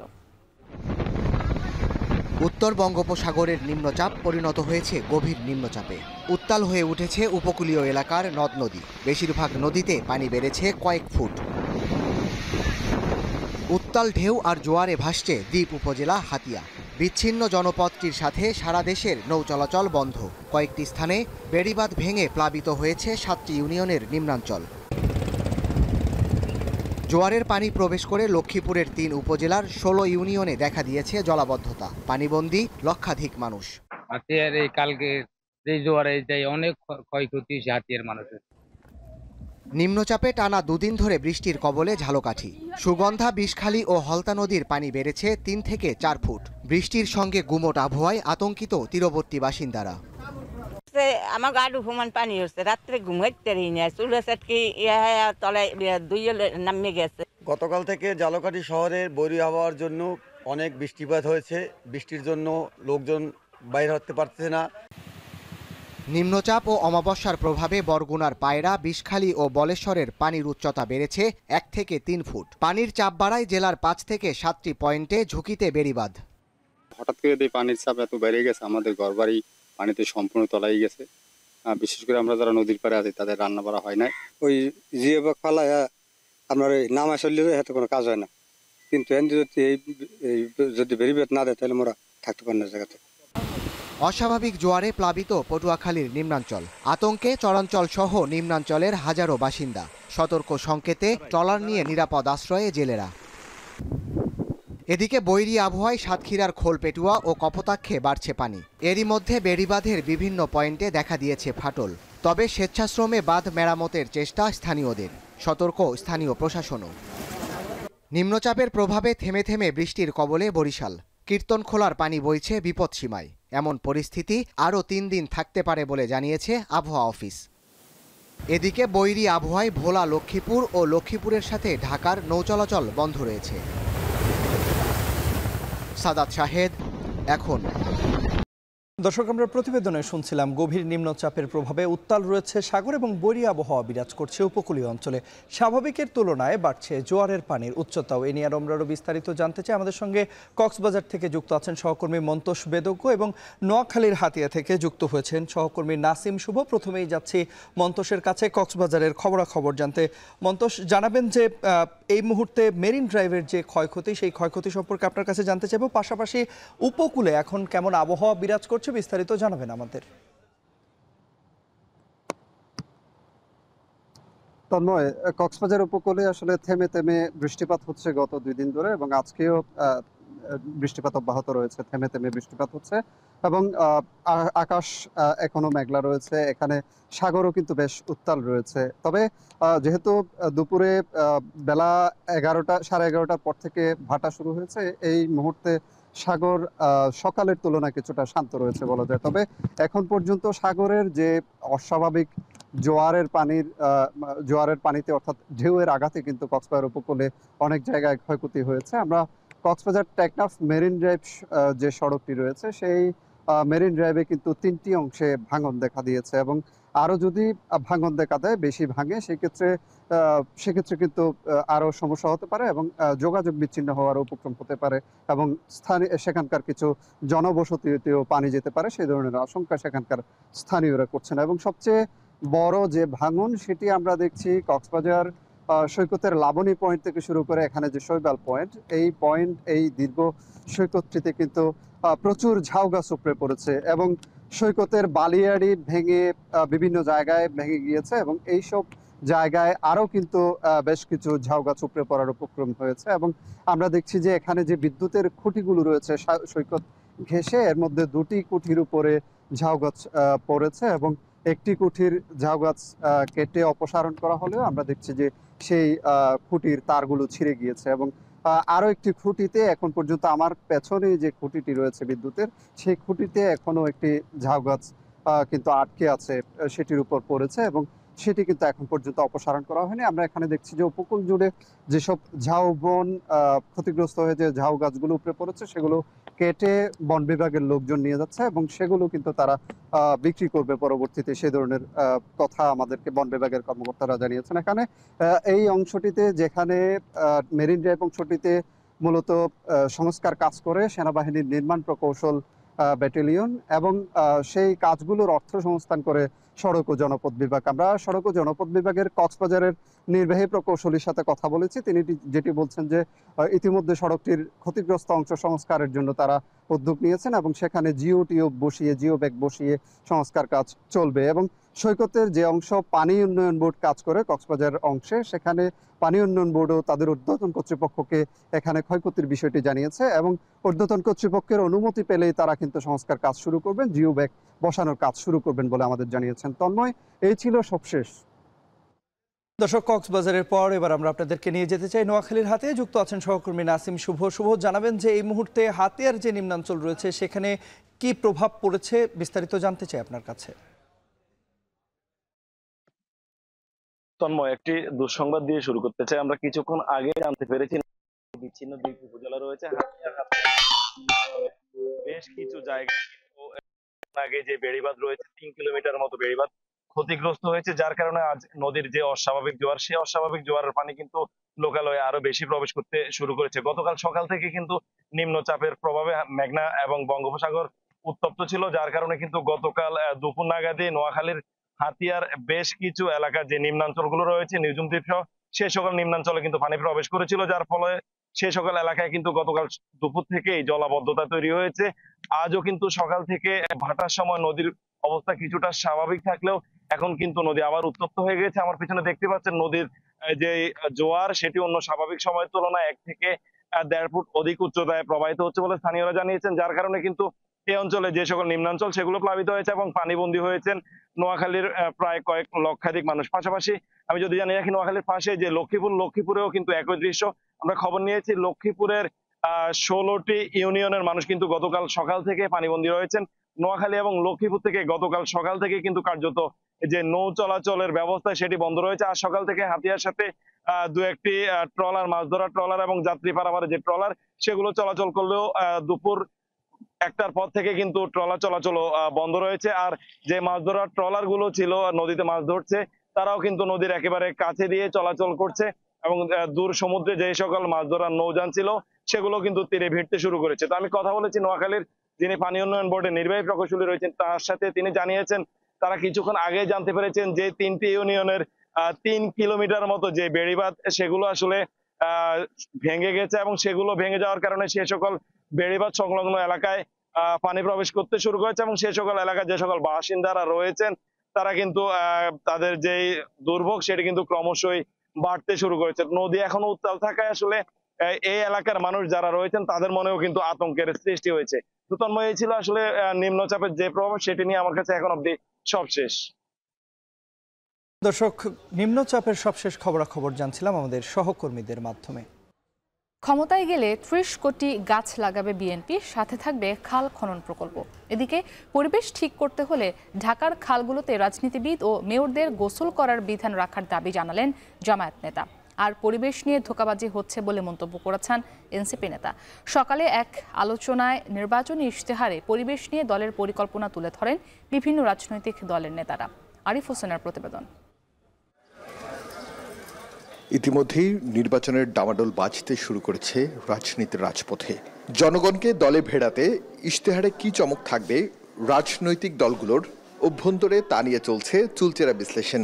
উত্তর বঙ্গোপসাগরের নিম্নচাপ পরিণত হয়েছে গভীর নিম্নচাপে। উত্তাল হয়ে উঠেছে উপকূলীয় এলাকার নদ নদী। বেশিরভাগ নদীতে পানি বেড়েছে কয়েক ফুট। উত্তাল ঢেউ আর জোয়ারে ভাসছে দ্বীপ উপজেলা হাতিয়া। বিচ্ছিন্ন জনপদটির সাথে সারা দেশের নৌ চলাচল বন্ধ। কয়েকটি স্থানে বেড়িবাঁধ ভেঙে প্লাবিত হয়েছে 7টি ইউনিয়নের নিম্নাঞ্চল। জোয়ারের পানি প্রবেশ করে লক্ষ্মীপুরের 3 উপজেলার 16 ইউনিয়নে দেখা দিয়েছে জলাবদ্ধতা। পানিবন্দী লক্ষাধিক মানুষ। হাতিয়ার এই কালকে যে জোয়ারে অনেক ক্ষয়ক্ষতি হয়েছে হাতিয়ার মানুষের। নিম্নচাপে টানা 2 দিন ধরে বৃষ্টির কবলে ঝালকাঠি। সুগন্ধা, বিষখালী ও হলতা নদীর পানি বেড়েছে 3 থেকে 4 ফুট। বৃষ্টির সঙ্গে গুমোট আবহাওয়ায় আতঙ্কিত তীরবর্তী বাসিন্দারা। আমার গাড়ি ঘুমান পানি হচ্ছে, রাত্রে ঘুমাইতে না, চুলে চাটকি তলায় দুই নামে গেছে। গতকাল থেকে ঝালকাঠি শহরের বৈরী আবহাওয়ার জন্য অনেক বৃষ্টিপাত হয়েছে। বৃষ্টির জন্য লোকজন বাইরে হতে পারছে না। নিম্নচাপ ও অমাবস্যার প্রভাবে বরগুনার পায়রা, বিষখালী ও বলেশ্বরের পানির উচ্চতা বেড়েছে 1 থেকে 3 ফুট। পানির চাপ বাড়ায় জেলার 5 থেকে 7টি পয়েন্টে ঝুঁকিতে বেড়িবাঁধ। হঠাৎ করে এই পানির চাপ এত বেড়ে গেছে, আমাদের ঘরবাড়ি পানিতে সম্পূর্ণ তলাই গেছে। বিশেষ করে আমরা যারা নদীর পাড়ে আছি তাদের রান্না করা হয় না। ওই জিয়ে বা ফালায় আপনার নামা চললে হাতে কোনো কাজ হয় না, কিন্তু যদি বেরিবেদ না দেয় তাহলে আমরা থাকতে পারি না জায়গাতে। অস্বাভাবিক জোয়ারে প্লাবিত পটুয়াখালীর নিম্নাঞ্চল। আতঙ্কে চরাঞ্চল সহ নিম্নাঞ্চলের হাজারো বাসিন্দা। সতর্ক সংকেতে ট্রলার নিয়ে নিরাপদ আশ্রয়ে জেলেরা। এদিকে বৈরী আবহাওয়ায় সাতক্ষীরার খোলপেটুয়া ও কপোতাক্ষে বাড়ছে পানি। এরই মধ্যে বেড়িবাঁধের বিভিন্ন পয়েন্টে দেখা দিয়েছে ফাটল। তবে স্বেচ্ছাশ্রমে বাঁধ মেরামতের চেষ্টা স্থানীয়দের। সতর্ক স্থানীয় প্রশাসনও। নিম্নচাপের প্রভাবে থেমে থেমে বৃষ্টির কবলে বরিশাল। কীর্তনখোলার পানি বইছে বিপদসীমায়। এমন পরিস্থিতি আরও 3 দিন থাকতে পারে বলে জানিয়েছে আবহাওয়া অফিস। এদিকে বৈরী আবহাওয়ায় ভোলা, লক্ষ্মীপুর ও লক্ষ্মীপুরের সাথে ঢাকার নৌচলাচল বন্ধ রয়েছে। সাদাত শাহেদ, এখন। দর্শক, আমরা প্রতিবেদনে শুনছিলাম গভীর নিম্নচাপের প্রভাবে উত্তাল রয়েছে সাগর এবং বৈরী আবহাওয়া বিরাজ করছে উপকূলীয় অঞ্চলে। স্বাভাবিকের তুলনায় বাড়ছে জোয়ারের পানির উচ্চতাও। এ নিয়ে আমরা আরও বিস্তারিত জানতে চাই। আমাদের সঙ্গে কক্সবাজার থেকে যুক্ত আছেন সহকর্মী মন্তোষ বেদজ্ঞ এবং নোয়াখালীর হাতিয়া থেকে যুক্ত হয়েছেন সহকর্মী নাসিম শুভ। প্রথমেই যাচ্ছি মন্তোষের কাছে খবরাখবর জানতে। মন্তোষ, জানাবেন যে এই মুহূর্তে মেরিন ড্রাইভের যে ক্ষয়ক্ষতি, সেই ক্ষয়ক্ষতি সম্পর্কে আপনার কাছে জানতে চাইব। পাশাপাশি উপকূলে এখন কেমন আবহাওয়া বিরাজ করছে বিস্তারিত জানাবেন আমাদের। তন্ময়, কক্সবাজার উপকূলে আসলে থেমে থেমে বৃষ্টিপাত হচ্ছে গত 2 দিন ধরে, এবং আজকেও বৃষ্টিপাত অব্যাহত রয়েছে। থেমে থেমে বৃষ্টিপাত হচ্ছে এবং আকাশ এখনো মেঘলা রয়েছে। এখানে সাগরও কিন্তু বেশ উত্তাল রয়েছে। তবে যেহেতু দুপুরে বেলা 11:30 পর থেকে ভাটা শুরু হয়েছে, এই মুহূর্তে সাগর সকালের তুলনায় কিছুটা শান্ত রয়েছে বলা যায়। তবে এখন পর্যন্ত সাগরের যে অস্বাভাবিক জোয়ারের পানিতে অর্থাৎ ঢেউয়ের আঘাতে কিন্তু কক্সবাজার উপকূলে অনেক জায়গায় ক্ষয়ক্ষতি হয়েছে। আমরা কক্সবাজার টেকনাফ মেরিন ড্রাইভ যে সড়কটি রয়েছে, সেই মেরিন ড্রাইভে কিন্তু 3টি অংশে ভাঙন দেখা দিয়েছে, এবং আরও যদি ভাঙন দেখা দেয়, বেশি ভাঙে, সেক্ষেত্রে কিন্তু আরও সমস্যা হতে পারে এবং যোগাযোগ বিচ্ছিন্ন হওয়ার উপক্রম হতে পারে, এবং সেখানকার কিছু জনবসতিতেও পানি যেতে পারে, সেই ধরনের আশঙ্কা সেখানকার স্থানীয়রা করছেন। এবং সবচেয়ে বড় যে ভাঙন, সেটি আমরা দেখছি কক্সবাজার সৈকতের লাবণী পয়েন্ট থেকে শুরু করে এখানে যে শৈবাল পয়েন্ট, এই দীর্ঘ সৈকতটিতে কিন্তু প্রচুর ঝাউ গাছ উপড়ে পড়েছে এবং সৈকতের বালিয়াড়ি ভেঙে বিভিন্ন জায়গায় ভেঙে গিয়েছে, এবং এইসব জায়গায় আরও কিন্তু বেশ কিছু ঝাউ গাছ উপড়ে পড়ার উপক্রম হয়েছে। এবং আমরা দেখছি যে এখানে যে বিদ্যুতের খুঁটিগুলো রয়েছে সৈকত ঘেঁষে, এর মধ্যে 2টি কুঠির উপরে ঝাউ গাছ পড়েছে, এবং একটি কুঠির ঝাউ গাছ কেটে অপসারণ করা হলেও আমরা দেখছি যে সেই খুঁটির তারগুলো ছিঁড়ে গিয়েছে, এবং আরও একটি খুঁটিতে এখন পর্যন্ত আমার পেছনে যে খুঁটিটি রয়েছে বিদ্যুতের, সেই খুঁটিতে এখনো একটি ঝাউ গাছ কিন্তু আটকে আছে, সেটির উপর পড়েছে, এবং সেটি কিন্তু এখন পর্যন্ত অপসারণ করা হয়নি। আমরা এখানে দেখছি যে উপকূল জুড়ে যেসব ঝাউ বন ক্ষতিগ্রস্ত হয়ে যে ঝাউ গাছগুলো উপরে পড়েছে, সেগুলো কেটে বন বিভাগের লোকজন নিয়ে যাচ্ছে, এবং সেগুলো কিন্তু তারা বিক্রি করবে পরবর্তীতে, সে ধরনের কথা আমাদেরকে বন বিভাগের কর্মকর্তারা জানিয়েছেন। এখানে এই অংশটিতে, যেখানে মেরিন ড্রাইভ অংশটিতে মূলত সংস্কার কাজ করে সেনাবাহিনীর নির্মাণ প্রকৌশল ব্যাটালিয়ন এবং সেই কাজগুলোর অর্থ সংস্থান করে সড়ক ও জনপথ বিভাগ। আমরা সড়ক ও জনপথ বিভাগের কক্সবাজারের নির্বাহী প্রকৌশলীর সাথে কথা বলেছি। তিনি যেটি বলছেন যে ইতিমধ্যে সড়কটির ক্ষতিগ্রস্ত অংশ সংস্কারের জন্য তারা উদ্যোগ নিয়েছেন এবং সেখানে জিও ব্যাগ বসিয়ে সংস্কার কাজ চলবে। এবং সৈকতের যে অংশ পানি উন্নয়ন বোর্ড কাজ করে কক্সবাজার অংশে, সেখানে পানি উন্নয়ন বোর্ডও তাদের ঊর্ধ্বতন কর্তৃপক্ষকে এখানে ক্ষয়ক্ষতির বিষয়টি জানিয়েছে এবং ঊর্ধ্বতন কর্তৃপক্ষের অনুমতি পেলেই তারা কিন্তু সংস্কার কাজ শুরু করবেন, জিও ব্যাগ বসানোর কাজ শুরু করবেন বলে আমাদের জানিয়েছেন। তন্ময়, এই ছিল সবশেষ। দর্শক, কক্সবাজারের পর এবার আমরা আপনাদেরকে নিয়ে যেতে চাই নোয়াখালীর হাতে। যুক্ত আছেন সহকর্মী নাসিম শুভ। জানাবেন যে এই মুহূর্তে হাতিয়ার যে নিম্নাঞ্চল রয়েছে সেখানে কি প্রভাব পড়েছে, বিস্তারিত জানতে চাই আপনার কাছে। তন্ময়, একটি দুঃসংবাদ দিয়ে শুরু করতে চাই। আমরা কিছুক্ষণ আগে জানতে পেরেছি বিচ্ছিন্ন দুই উপজেলা রয়েছে, বেশ কিছু জায়গা আগে যে বেড়িবাঁধ রয়েছে 3 কিলোমিটার মতো বেড়িবাঁধ ক্ষতিগ্রস্ত হয়েছে, যার কারণে আজ নদীর যে অস্বাভাবিক জোয়ার, সেই অস্বাভাবিক জোয়ারের পানি কিন্তু লোকালয়ে আরো বেশি প্রবেশ করতে শুরু করেছে। গতকাল সকাল থেকে কিন্তু নিম্নচাপের প্রভাবে মেঘনা এবং বঙ্গোপসাগর উত্তপ্ত ছিল, যার কারণে কিন্তু গতকাল দুপুর নাগাদে নোয়াখালীর হাতিয়ার বেশ কিছু এলাকার যে নিম্নাঞ্চলগুলো রয়েছে, নিঝুম দ্বীপ সহ সেই সকল নিম্নাঞ্চলে কিন্তু পানি প্রবেশ করেছিল, যার ফলে সেই সকল এলাকায় কিন্তু গতকাল দুপুর থেকেই জলাবদ্ধতা তৈরি হয়েছে। আজও কিন্তু সকাল থেকে ভাটার সময় নদীর অবস্থা কিছুটা স্বাভাবিক থাকলেও এখন কিন্তু নদী আবার উত্তপ্ত হয়ে গেছে। আমার পিছনে দেখতে পাচ্ছেন নদীর যে জোয়ার, সেটি অন্য স্বাভাবিক সময়ের তুলনায় 1 থেকে 1.5 ফুট অধিক উচ্চতায় প্রবাহিত হচ্ছে বলে স্থানীয়রা জানিয়েছেন, যার কারণে কিন্তু এই অঞ্চলে যে সকল নিম্নাঞ্চল সেগুলো প্লাবিত হয়েছে এবং পানিবন্দী হয়েছেন নোয়াখালীর প্রায় কয়েক লক্ষাধিক মানুষ। পাশাপাশি আমি যদি জানি রাখি, নোয়াখালীর পাশে যে লক্ষ্মীপুরেও কিন্তু একই দৃশ্য আমরা খবর নিয়েছি। লক্ষ্মীপুরের 16টি ইউনিয়নের মানুষ কিন্তু গতকাল সকাল থেকে পানিবন্দী রয়েছেন। নোয়াখালী এবং লক্ষ্মীপুর থেকে গতকাল সকাল থেকে কিন্তু কার্যত যে নৌ চলাচলের ব্যবস্থা সেটি বন্ধ রয়েছে। আর সকাল থেকে হাতিয়ার সাথে দু একটি ট্রলার, মাছ ধরার ট্রলার এবং যাত্রী পারাপারের যে ট্রলার সেগুলো চলাচল করলেও দুপুর 1টার পর থেকে কিন্তু ট্রলার চলাচল বন্ধ রয়েছে। আর যে মাছ ধরার ট্রলার গুলো ছিল নদীতে মাছ ধরছে, তারাও কিন্তু নদীর একেবারে কাছে দিয়ে চলাচল করছে এবং দূর সমুদ্রে যে সকল মাছ ধরার নৌযান ছিল সেগুলো কিন্তু তীরে ভিড়তে শুরু করেছে। তো আমি কথা বলেছি নোয়াখালীর যিনি পানি উন্নয়ন বোর্ডের নির্বাহী প্রকৌশলী রয়েছেন তার সাথে। তিনি জানিয়েছেন তারা কিছুক্ষণ আগে জানতে পেরেছেন যে 3টি ইউনিয়নের 3 কিলোমিটার মতো যে বেড়িবাঁধ সেগুলো আসলে ভেঙে গেছে এবং সেগুলো ভেঙে যাওয়ার কারণে সে সকল বেড়িবাঁধ সংলগ্ন এলাকায় পানি প্রবেশ করতে শুরু করেছে এবং সে সকল এলাকায় যে সকল বাসিন্দারা রয়েছেন তারা কিন্তু তাদের যে দুর্ভোগ সেটি কিন্তু ক্রমশই বাড়তে শুরু করেছে। নদী এখনো উত্তাল থাকায় আসলে এই এলাকার মানুষ যারা রয়েছেন তাদের মনেও কিন্তু আতঙ্কের সৃষ্টি হয়েছে। তো তন্ময়, এই ছিল আসলে নিম্নচাপের যে প্রভাব সেটি নিয়ে আমার কাছে এখন অব্দি সবশেষ। দর্শক, নিম্নচাপের সবশেষ খবরাখবর জানছিলাম আমাদের সহকর্মীদের মাধ্যমে। ক্ষমতায় গেলে 30 কোটি গাছ লাগাবে বিএনপি, সাথে থাকবে খাল খনন প্রকল্প। এদিকে পরিবেশ ঠিক করতে হলে ঢাকার খালগুলোতে রাজনীতিবিদ ও মেয়রদের গোসল করার বিধান রাখার দাবি জানালেন জামায়াত নেতা। আর পরিবেশ নিয়ে ধোঁকাবাজি হচ্ছে বলে মন্তব্য করেছেন এনসিপি নেতা। সকালে এক আলোচনায় নির্বাচনী ইশতেহারে পরিবেশ নিয়ে দলের পরিকল্পনা তুলে ধরেন বিভিন্ন রাজনৈতিক দলের নেতারা। আরিফ হোসেনের প্রতিবেদন। ইতিমধ্যেই নির্বাচনের ডামাডোল বাজতে শুরু করেছে রাজনীতির রাজপথে। জনগণকে দলে ভেড়াতে ইশতেহারে কি চমক থাকবে রাজনৈতিক দলগুলোর অভ্যন্তরে তা নিয়ে চলছে চুলচেরা বিশ্লেষণ।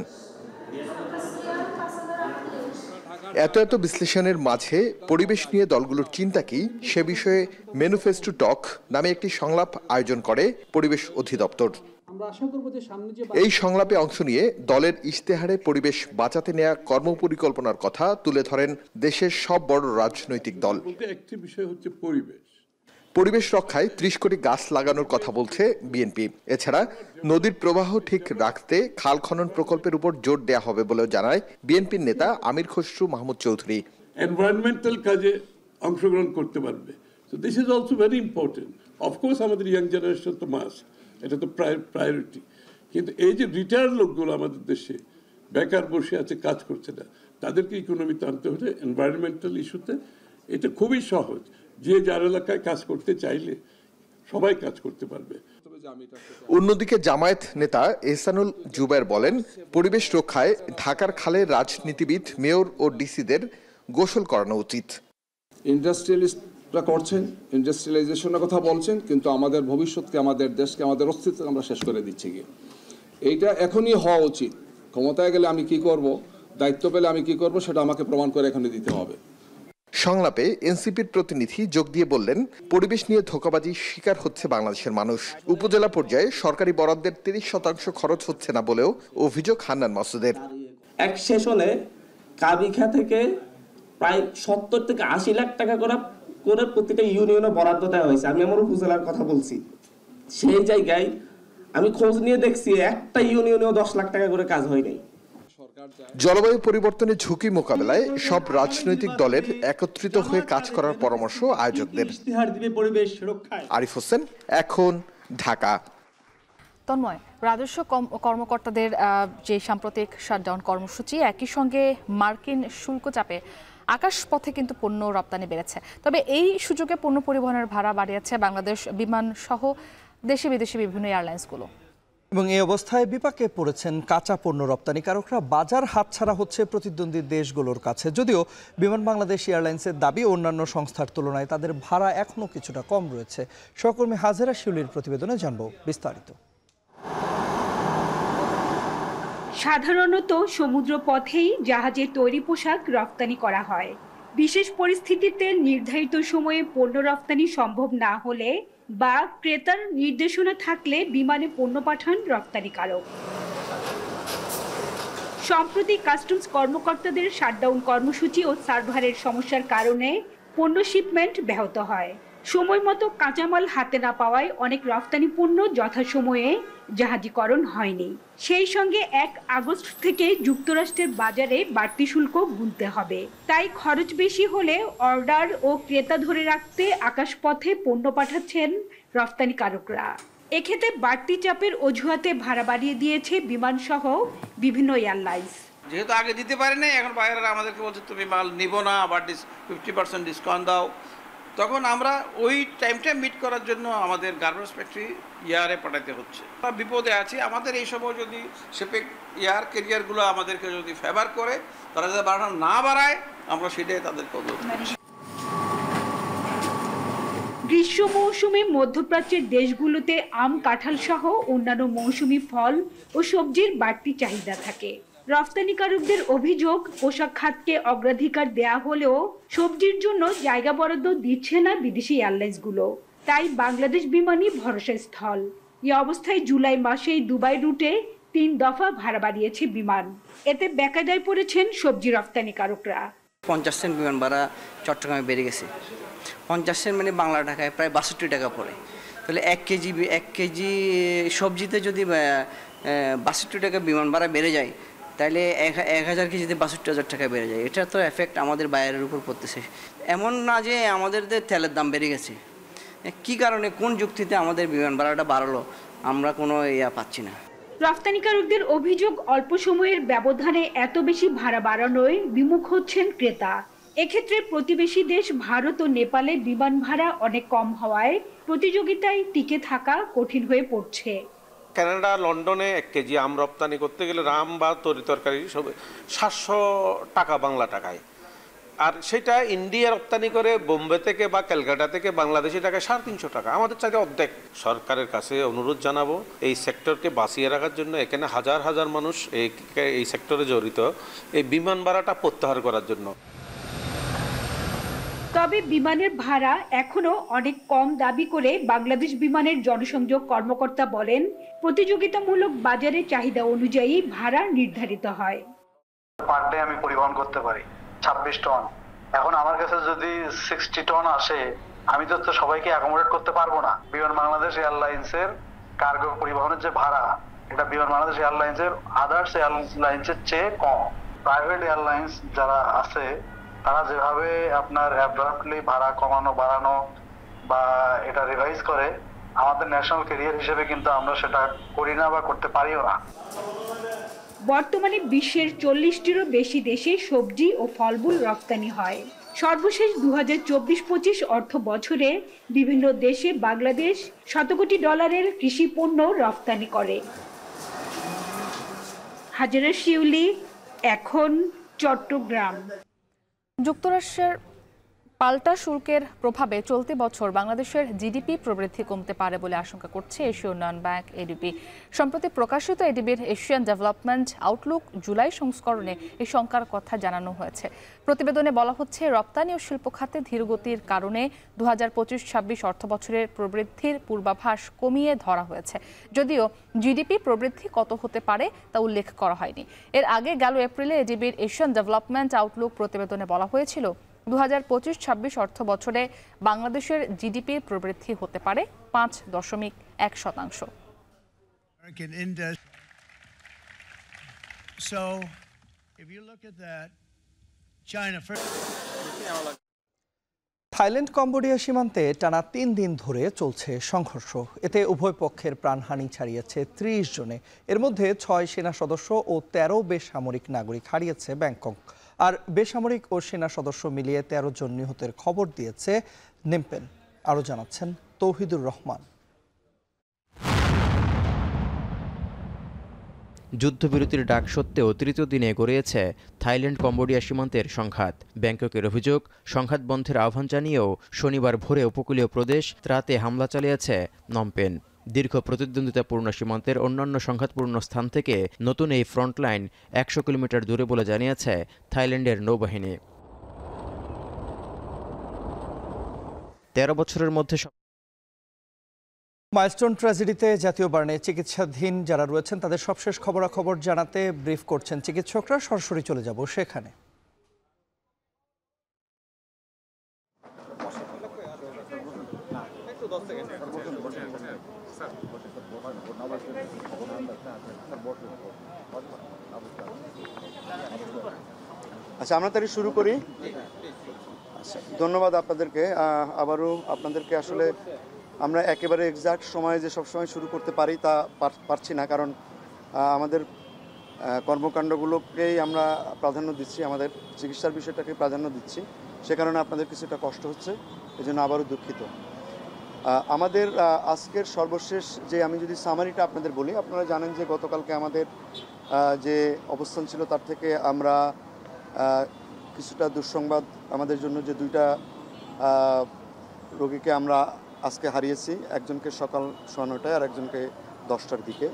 এত বিশ্লেষণের মাঝে পরিবেশ নিয়ে দলগুলোর চিন্তা কি সে বিষয়ে ম্যানিফেস্টো টক নামে একটি সংলাপ আয়োজন করে পরিবেশ অধিদপ্তর। এই সংলাপে অংশ নিয়ে দলের ইশতেহারে পরিবেশ বাঁচাতে নেওয়া কর্মপরিকল্পনার কথা তুলে ধরেন দেশের সব বড় রাজনৈতিক দল। একটি বিষয় হচ্ছে পরিবেশ রক্ষায় 30 কোটি গাছ লাগানোর কথা বলছে বিএনপি। এছাড়া নদীর প্রবাহ ঠিক রাখতে খাল খনন প্রকল্পের উপর জোর দেওয়া হবে বলেও জানায় বিএনপির নেতা আমির খসরু মাহমুদ চৌধুরী। এনভায়রনমেন্টাল কাজে অংশগ্রহণ করতে পারবে। So this is also very important. Of course আমাদের ইয়াং জেনারেশন তো মাস্ট, এটা তো প্রায়োরিটি। কিন্তু এই যে রিটায়ার্ড লোকগুলো আমাদের দেশে বেকার বসে আছে, কাজ করছে না, তাদেরকে ইকোনমিতে আনতে হলে এনভায়রনমেন্টাল ইস্যুতে এটা খুবই সহজ। যে যার এলাকায় কাজ করতে চাইলে সবাই কাজ করতে পারবে। অন্যদিকে জামায়াত নেতা এহসানুল জুবায়ের বলেন, পরিবেশ রক্ষায় ঢাকার খালে রাজনীতিবিদ, মেয়র ও ডিসিদের গোসল করানো উচিত। ইন্ডাস্ট্রিয়ালিস্টরা করছেন, ইন্ডাস্ট্রিয়ালাইজেশনের কথা বলছেন, কিন্তু আমাদের ভবিষ্যৎকে, আমাদের দেশকে, আমাদের অস্তিত্ব আমরা শেষ করে দিচ্ছি গিয়ে। এইটা এখনই হওয়া উচিত। ক্ষমতায় গেলে আমি কি করব, দায়িত্ব পেলে আমি কি করব, সেটা আমাকে প্রমাণ করে এখনই দিতে হবে। সংলাপে এনসিপির প্রতিনিধি যোগ দিয়ে বললেন, পরিবেশ নিয়ে ধোঁকাবাজি শিকার হচ্ছে বাংলাদেশের মানুষ। উপজেলা পর্যায়ে সরকারি বরাদ্দের 30% খরচ হচ্ছে না বলেও অভিযোগ হান্নান মাসুদের। এক সেশনে কাবিখা থেকে প্রায় 70 থেকে 80 লাখ টাকা করে প্রতিটা ইউনিয়নে বরাদ্দ দেওয়া হয়েছে। আমি আমার উপজেলার কথা বলছি। সেই জায়গায় আমি খোঁজ নিয়ে দেখছি একটা ইউনিয়নেও 10 লাখ টাকা করে কাজ হয়নি। জলবায়ু পরিবর্তনের ঝুঁকি মোকাবেলায় সব রাজনৈতিক দলের একত্রিত হয়ে কাজ করার পরামর্শ আয়োজকদের। আরিফ হোসেন, এখন, ঢাকা। তন্ময়, রাজস্ব কর্মকর্তাদের যে সাম্প্রতিক শাটডাউন কর্মসূচি, একই সঙ্গে মার্কিন শুল্ক চাপে আকাশপথে কিন্তু পণ্য রপ্তানি বেড়েছে। তবে এই সুযোগে পণ্য পরিবহনের ভাড়া বাড়িয়েছে বাংলাদেশ বিমান সহ দেশি বিদেশি বিভিন্ন এয়ারলাইন্সগুলো। এবং এই অবস্থায় বিপাকে পড়েছেন কাঁচা পণ্য রপ্তানিকারকরা। বাজার হাতছাড়া হচ্ছে প্রতিদ্বন্দ্বী দেশগুলোর কাছে। যদিও বিমান বাংলাদেশ এয়ারলাইন্সের দাবি অন্যান্য সংস্থার তুলনায় তাদের ভাড়া এখনও কিছুটা কম রয়েছে। সহকর্মী হাজেরা শিউলির প্রতিবেদনে জানব বিস্তারিত। সাধারণত সমুদ্র পথেই জাহাজের তৈরি পোশাক রপ্তানি করা হয়। বিশেষ পরিস্থিতিতে নির্ধারিত সময়ে পণ্য রপ্তানি সম্ভব না হলে বা ক্রেতার নির্দেশনা থাকলে বিমানে পণ্য পাঠান রপ্তানিকারক। সম্প্রতি কাস্টমস কর্মকর্তাদের শাটডাউন কর্মসূচি ও সার্ভারের সমস্যার কারণে পণ্য শিপমেন্ট ব্যাহত হয়। সময় মতো কাঁচামাল হাতে না পাওয়ায় অনেক রপ্তানি পণ্য যথাসময়ে জাহাজীকরণ হয়নি। সেই সঙ্গে 1 আগস্ট থেকে যুক্তরাষ্ট্রের বাজারে বাড়তি শুল্ক গুনতে হবে। তাই খরচ বেশি হলে অর্ডার ও ক্রেতা ধরে রাখতে আকাশপথে পণ্য পাঠাচ্ছেন রপ্তানিকারকরা। এক্ষেত্রে বাড়তি চাপের অজুহাতে ভাড়া বাড়িয়ে দিয়েছে বিমানসহ বিভিন্ন এয়ারলাইন্স। যেহেতু আগে দিতে পারে না, এখন বাইরেরা আমাদেরকে বলছে তুমি মাল নিব না, আবার 50% ডিসকাউন্ট দাও। তখন আমরা ওই টাইমটা মিট করার জন্য আমাদের গার্মেন্টস ফ্যাক্টরি ইয়ারে পাঠাতে হচ্ছে। বিপদে আছি। আমাদের এই সময় যদি শেপে এয়ার ক্যারিয়ারগুলো আমাদেরকে যদি ফেভার করে, তারা যদি বাড়ানো না বাড়ায়, আমরা সেটাই তাদেরকে অনুরোধ করছি। গ্রীষ্ম মৌসুমে মধ্যপ্রাচ্যের দেশগুলোতে আম, কাঁঠাল সহ অন্যান্য মৌসুমী ফল ও সবজির বাড়তি চাহিদা থাকে। রপ্তানিকারকদের অভিযোগ, পোশাক খাতকে অগ্রাধিকার দেয়া হলেও সবজির জন্য জায়গা বরাদ্দ দিচ্ছে না বিদেশি এয়ারলাইন্সগুলো। তাই বাংলাদেশ বিমানই ভরসা স্থল। এই অবস্থায় জুলাই মাসেই দুবাই রুটে 3 দফা ভাড়া বাড়িয়েছে বিমান। এতে বেকায়দায় পড়েছেন সবজি রপ্তানিকারকরা। 50 সেন্ট বিমান ভাড়া চট্টগ্রামে বেড়ে গেছে। 50 সেন্ট মানে বাংলা টাকায় প্রায় 62 টাকা পড়ে। তাহলে 1 কেজি সবজিতে যদি 62 টাকা বিমান ভাড়া বেড়ে যায়, তাহলে 1000 কেজিতে 62,000 টাকা বেড়ে যায়। এটা তো এফেক্ট আমাদের বায়ারের উপর পড়তেছে। এমন না যে আমাদের তেলের দাম বেড়ে গেছে, কি কারণে, কোন যুক্তিতে আমাদের বিমান ভাড়াটা বাড়লো, আমরা কোনো পাচ্ছি না। রপ্তানিকারকদের অভিযোগ, অল্প সময়ের ব্যবধানে এত বেশি ভাড়া বাড়ানোয় বিমুখ হচ্ছেন ক্রেতা। এক্ষেত্রে প্রতিবেশী দেশ ভারত ও নেপালে বিমান ভাড়া অনেক কম হওয়ায় প্রতিযোগিতায় টিকে থাকা কঠিন হয়ে পড়ছে। কানাডা, লন্ডনে 1 কেজি আম রপ্তানি করতে গেলে রাম বা তরিতরকারি সব 700 টাকা বাংলা টাকায়, আর সেটা ইন্ডিয়া রপ্তানি করে বোম্বে থেকে বা ক্যালকাটা থেকে বাংলাদেশি টাকায় 350 টাকা, আমাদের চাইতে অর্ধেক। সরকারের কাছে অনুরোধ জানাবো এই সেক্টরকে বাঁচিয়ে রাখার জন্য, এখানে হাজার হাজার মানুষ এই সেক্টরে জড়িত, এই বিমান ভাড়াটা প্রত্যাহার করার জন্য। তবে বিমানের ভাড়া এখনো অনেক কম দাবি করে বাংলাদেশ বিমানের জনসংযোগ কর্মকর্তা বলেন, প্রতিযোগিতামূলক বাজারে চাহিদা অনুযায়ী ভাড়া নির্ধারিত হয়। পার ডে আমি পরিবহন করতে পারি 26 টন। এখন আমার কাছে যদি 60 টন আসে, আমি তো সবাইকে অ্যাকোমোডেট করতে পারবো না। বিমান বাংলাদেশ এয়ারলাইন্সের কার্গো পরিবহনের যে ভাড়া, এটা বিমান বাংলাদেশ এয়ারলাইন্সের আদার্স এয়ারলাইন্সের চেয়ে কম। প্রাইভেট এয়ারলাইন্স যারা আছে, তারা যেভাবে আপনার অ্যাব্রাপ্টলি ভাড়া কমানো বাড়ানো বা এটা রিভাইজ করে, আমাদের ন্যাশনাল ক্যারিয়ার হিসেবে কিন্তু আমরা সেটা করি না বা করতে পারিও না। বর্তমানে বিশ্বের 40টিরও বেশি দেশে সবজি ও ফলমূল রপ্তানি হয়। সর্বশেষ 2024-25 অর্থ বছরে বিভিন্ন দেশে বাংলাদেশ $100 কোটি কৃষি পণ্য রপ্তানি করে। হাজেরা শিউলি, এখন, চট্টগ্রাম। যুক্তরাষ্ট্রের পাল্টা শুল্কের প্রভাবে চলতি বছর বাংলাদেশের জিডিপি প্রবৃদ্ধি কমতে পারে বলে আশঙ্কা করছে এশীয় উন্নয়ন ব্যাংক এডিবি। সম্প্রতি প্রকাশিত এডিবির এশিয়ান ডেভেলপমেন্ট আউটলুক জুলাই সংস্করণে এই শঙ্কার কথা জানানো হয়েছে। প্রতিবেদনে বলা হচ্ছে, রপ্তানি ও শিল্প খাতে ধীরগতির কারণে 2025-26 অর্থবছরের প্রবৃদ্ধির পূর্বাভাস কমিয়ে ধরা হয়েছে। যদিও জিডিপি প্রবৃদ্ধি কত হতে পারে তা উল্লেখ করা হয়নি। এর আগে গেল এপ্রিলে এডিবির এশিয়ান ডেভেলপমেন্ট আউটলুক প্রতিবেদনে বলা হয়েছিল, 2025-26 অর্থ বছরে বাংলাদেশের জিডিপির প্রবৃদ্ধি হতে পারে 5.1%। থাইল্যান্ড কম্বোডিয়া সীমান্তে টানা 3 দিন ধরে চলছে সংঘর্ষ। এতে উভয় পক্ষের প্রাণহানি ছাড়িয়েছে 30 জনে। এর মধ্যে 6 সেনা সদস্য ও 13 বেসামরিক নাগরিক হারিয়েছে ব্যাংকক। আর বেসামরিক ও সেনা সদস্য মিলিয়ে 13 জন নিহতের খবর দিয়েছে নিমপেন। আরও জানাচ্ছেন তৌহিদুর রহমান। যুদ্ধবিরতির ডাক সত্ত্বেও তৃতীয় দিনে গড়িয়েছে থাইল্যান্ড কম্বোডিয়া সীমান্তের সংঘাত। ব্যাংককের অভিযোগ, সংঘাত বন্ধের আহ্বান জানিয়েও শনিবার ভোরে উপকূলীয় প্রদেশ ত্রাতে হামলা চালিয়েছে নমপেন। দীর্ঘ প্রতিদ্বন্দ্বিতাপূর্ণ সীমান্তের অন্যান্য সংঘাতপূর্ণ স্থান থেকে নতুন এই ফ্রন্টলাইন 100 কিলোমিটার দূরে বলে জানিয়েছে থাইল্যান্ডের নৌবাহিনী। 13 বছরের মধ্যে মাইলস্টোন ট্র্যাজেডিতে জাতীয় বার্নে চিকিৎসাধীন যারা রয়েছেন তাদের সবশেষ খবরাখবর জানাতে ব্রিফ করছেন চিকিৎসকরা। সরাসরি চলে যাব সেখানে। আচ্ছা, আমরা তাহলে শুরু করি। আচ্ছা, ধন্যবাদ আপনাদেরকে। আবারও আপনাদেরকে আসলে আমরা একেবারে এক্সাক্ট সময়ে যে সবসময় শুরু করতে পারি তা পারছি না, কারণ আমাদের কর্মকাণ্ডগুলোকেই আমরা প্রাধান্য দিচ্ছি, আমাদের চিকিৎসার বিষয়টাকে প্রাধান্য দিচ্ছি। সে কারণে আপনাদের কিছুটা কষ্ট হচ্ছে, এই জন্য আবারও দুঃখিত। আমাদের আজকের সর্বশেষ যে আমি যদি সামারিটা আপনাদের বলি, আপনারা জানেন যে গতকালকে আমাদের যে অবস্থান ছিল তার থেকে আমরা কিছুটা দুঃসংবাদ আমাদের জন্য, যে 2টা রোগীকে আমরা আজকে হারিয়েছি। একজনকে সকাল 9:30 আর একজনকে 10টার দিকে।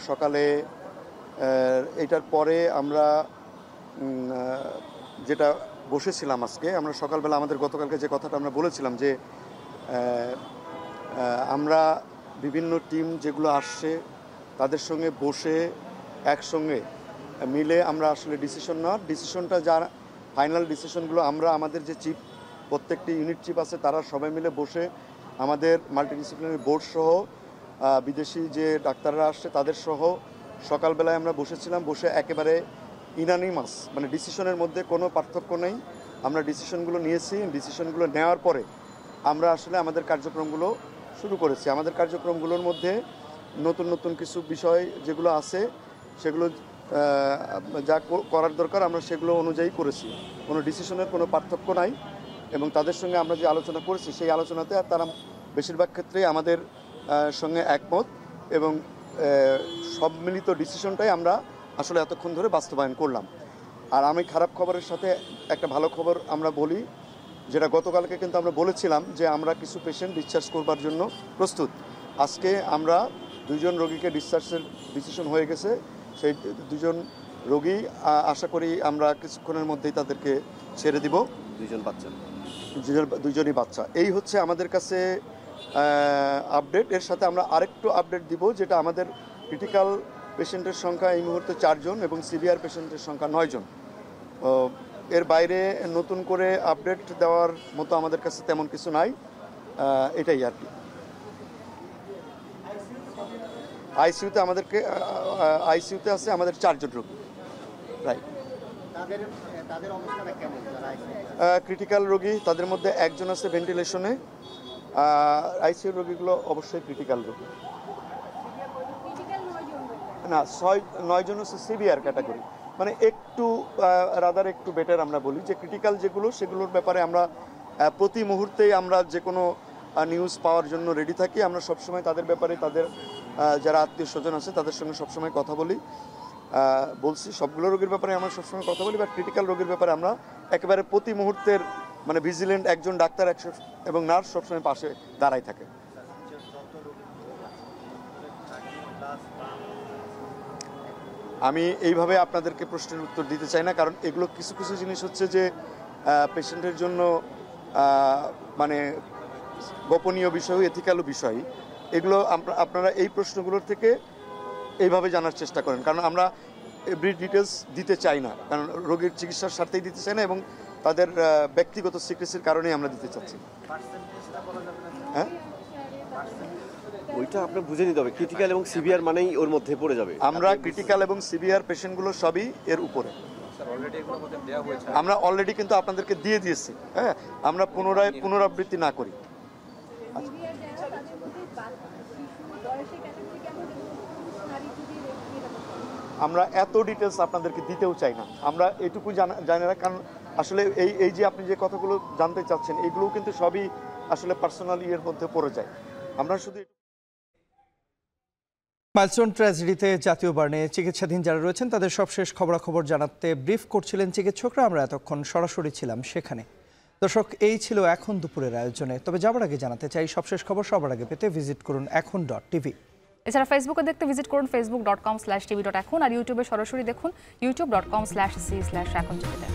সকালে এটার পরে আমরা যেটা বসেছিলাম আজকে, আমরা সকালবেলা আমাদের গতকালকে যে কথাটা আমরা বলেছিলাম যে আমরা বিভিন্ন টিম যেগুলো আসছে তাদের সঙ্গে বসে একসঙ্গে মিলে আমরা আসলে ডিসিশনটা যার ফাইনাল ডিসিশনগুলো আমরা আমাদের যে চিফ, প্রত্যেকটি ইউনিট চিফ আছে, তারা সবাই মিলে বসে আমাদের মাল্টিডিসিপ্লিনারি বোর্ড সহ বিদেশি যে ডাক্তাররা আসছে তাদের সহ সকালবেলায় আমরা বসেছিলাম। বসে একেবারে ইনানিমাস, মানে ডিসিশনের মধ্যে কোনো পার্থক্য নেই, আমরা ডিসিশনগুলো নিয়েছি। ডিসিশনগুলো নেওয়ার পরে আমরা আসলে আমাদের কার্যক্রমগুলো শুরু করেছি। আমাদের কার্যক্রমগুলোর মধ্যে নতুন নতুন কিছু বিষয় যেগুলো আছে সেগুলো যা করার দরকার আমরা সেগুলো অনুযায়ী করেছি। কোনো ডিসিশনের কোনো পার্থক্য নাই এবং তাদের সঙ্গে আমরা যে আলোচনা করেছি সেই আলোচনাতে আর তারা বেশিরভাগ ক্ষেত্রেই আমাদের সঙ্গে একমত এবং সব মিলিত ডিসিশনটাই আমরা আসলে এতক্ষণ ধরে বাস্তবায়ন করলাম। আর আমি খারাপ খবরের সাথে একটা ভালো খবর আমরা বলি, যেটা গতকালকে কিন্তু আমরা বলেছিলাম যে আমরা কিছু পেশেন্ট ডিসচার্জ করবার জন্য প্রস্তুত। আজকে আমরা 2 জন রোগীকে ডিসচার্জের ডিসিশন হয়ে গেছে। সেই 2 জন রোগী আশা করি আমরা কিছুক্ষণের মধ্যেই তাদেরকে ছেড়ে দিব। 2 জন বাচ্চা, 2 জনই বাচ্চা। এই হচ্ছে আমাদের কাছে আপডেট। এর সাথে আমরা আরেকটু আপডেট দিব, যেটা আমাদের ক্রিটিক্যাল পেশেন্টের সংখ্যা এই মুহূর্তে 4 জন এবং সিভিয়ার পেশেন্টের সংখ্যা 9 জন। এর বাইরে নতুন করে আপডেট দেওয়ার মতো আমাদের কাছে তেমন কিছু নাই, এটাই আর কি। আইসিইউতে আছে আমাদের 4 জন রোগী। রাইট, ক্রিটিক্যাল রোগী, তাদের মধ্যে 1 জন আছে ভেন্টিলেশনে। আইসিইউ রোগীগুলো অবশ্যই ক্রিটিক্যাল রোগী না। 9 জন হচ্ছে সিভিয়ার ক্যাটাগরি, মানে একটু রাদার একটু বেটার আমরা বলি। যে ক্রিটিক্যাল যেগুলো সেগুলোর ব্যাপারে আমরা প্রতি মুহূর্তেই আমরা যে কোনো নিউজ পাওয়ার জন্য রেডি থাকি। আমরা সবসময় তাদের ব্যাপারে তাদের যারা আত্মীয় স্বজন আছে তাদের সঙ্গে সবসময় কথা বলছি। সবগুলো রোগীর ব্যাপারে আমরা সবসময় কথা বলি, বা ক্রিটিক্যাল রোগীর ব্যাপারে আমরা একেবারে প্রতি মুহূর্তের মানে ভিজিলেন্ট একজন ডাক্তার এবং নার্স সবসময় পাশে দাঁড়াই থাকে। আমি এইভাবে আপনাদেরকে প্রশ্নের উত্তর দিতে চাই না, কারণ এগুলো কিছু কিছু জিনিস হচ্ছে যে পেশেন্টের জন্য মানে গোপনীয় বিষয়, এথিক্যাল বিষয়, এগুলো আপনারা এই প্রশ্নগুলোর থেকে এইভাবে জানার চেষ্টা করেন, কারণ আমরা এভরি ডিটেলস দিতে চাই না, কারণ রোগীর চিকিৎসার স্বার্থেই দিতে চাই না এবং তাদের ব্যক্তিগত সিক্রেসির কারণেই আমরা দিতে চাচ্ছি। হ্যাঁ, ওইটা আপনার বুঝে নিতে হবে, ক্রিটিক্যাল এবং সিভিয়ার মানেই ওর মধ্যে পড়ে যাবে। আমরা ক্রিটিক্যাল এবং সিভিয়ার পেশেন্টগুলো সবই এর উপরে, আমরা অলরেডি কিন্তু আপনাদেরকে দিয়ে দিয়েছি। হ্যাঁ, আমরা পুনরাবৃত্তি না করি। আমরা এত ডিটেলস আপনাদেরকে দিতেও চাই না, আমরা এটুকু জানি না, কারণ আসলে এই যে আপনি যে কথাগুলো জানতে চাচ্ছেন এগুলোও কিন্তু সবই আসলে পার্সোনাল ইয়ের মধ্যে পড়ে যায়। আমরা শুধু মাইলস্টোন ট্র্যাজেডিতে জাতীয় বার্নে চিকিৎসাধীন যারা রয়েছেন তাদের সবশেষ খবরাখবর জানাতে ব্রিফ করছিলেন চিকিৎসকরা। আমরা এতক্ষণ সরাসরি ছিলাম সেখানে। দর্শক, এই ছিল এখন দুপুরের আয়োজনে। তবে যাবার আগে জানাতে চাই, সবশেষ খবর সবার আগে পেতে ভিজিট করুন এখন.tv। এছাড়া ফেসবুকে দেখতে ভিজিট করুন facebook.com/tv.এখন, আর ইউটিউবে সরাসরি দেখুন youtube.com/c/এখন টিভিতে।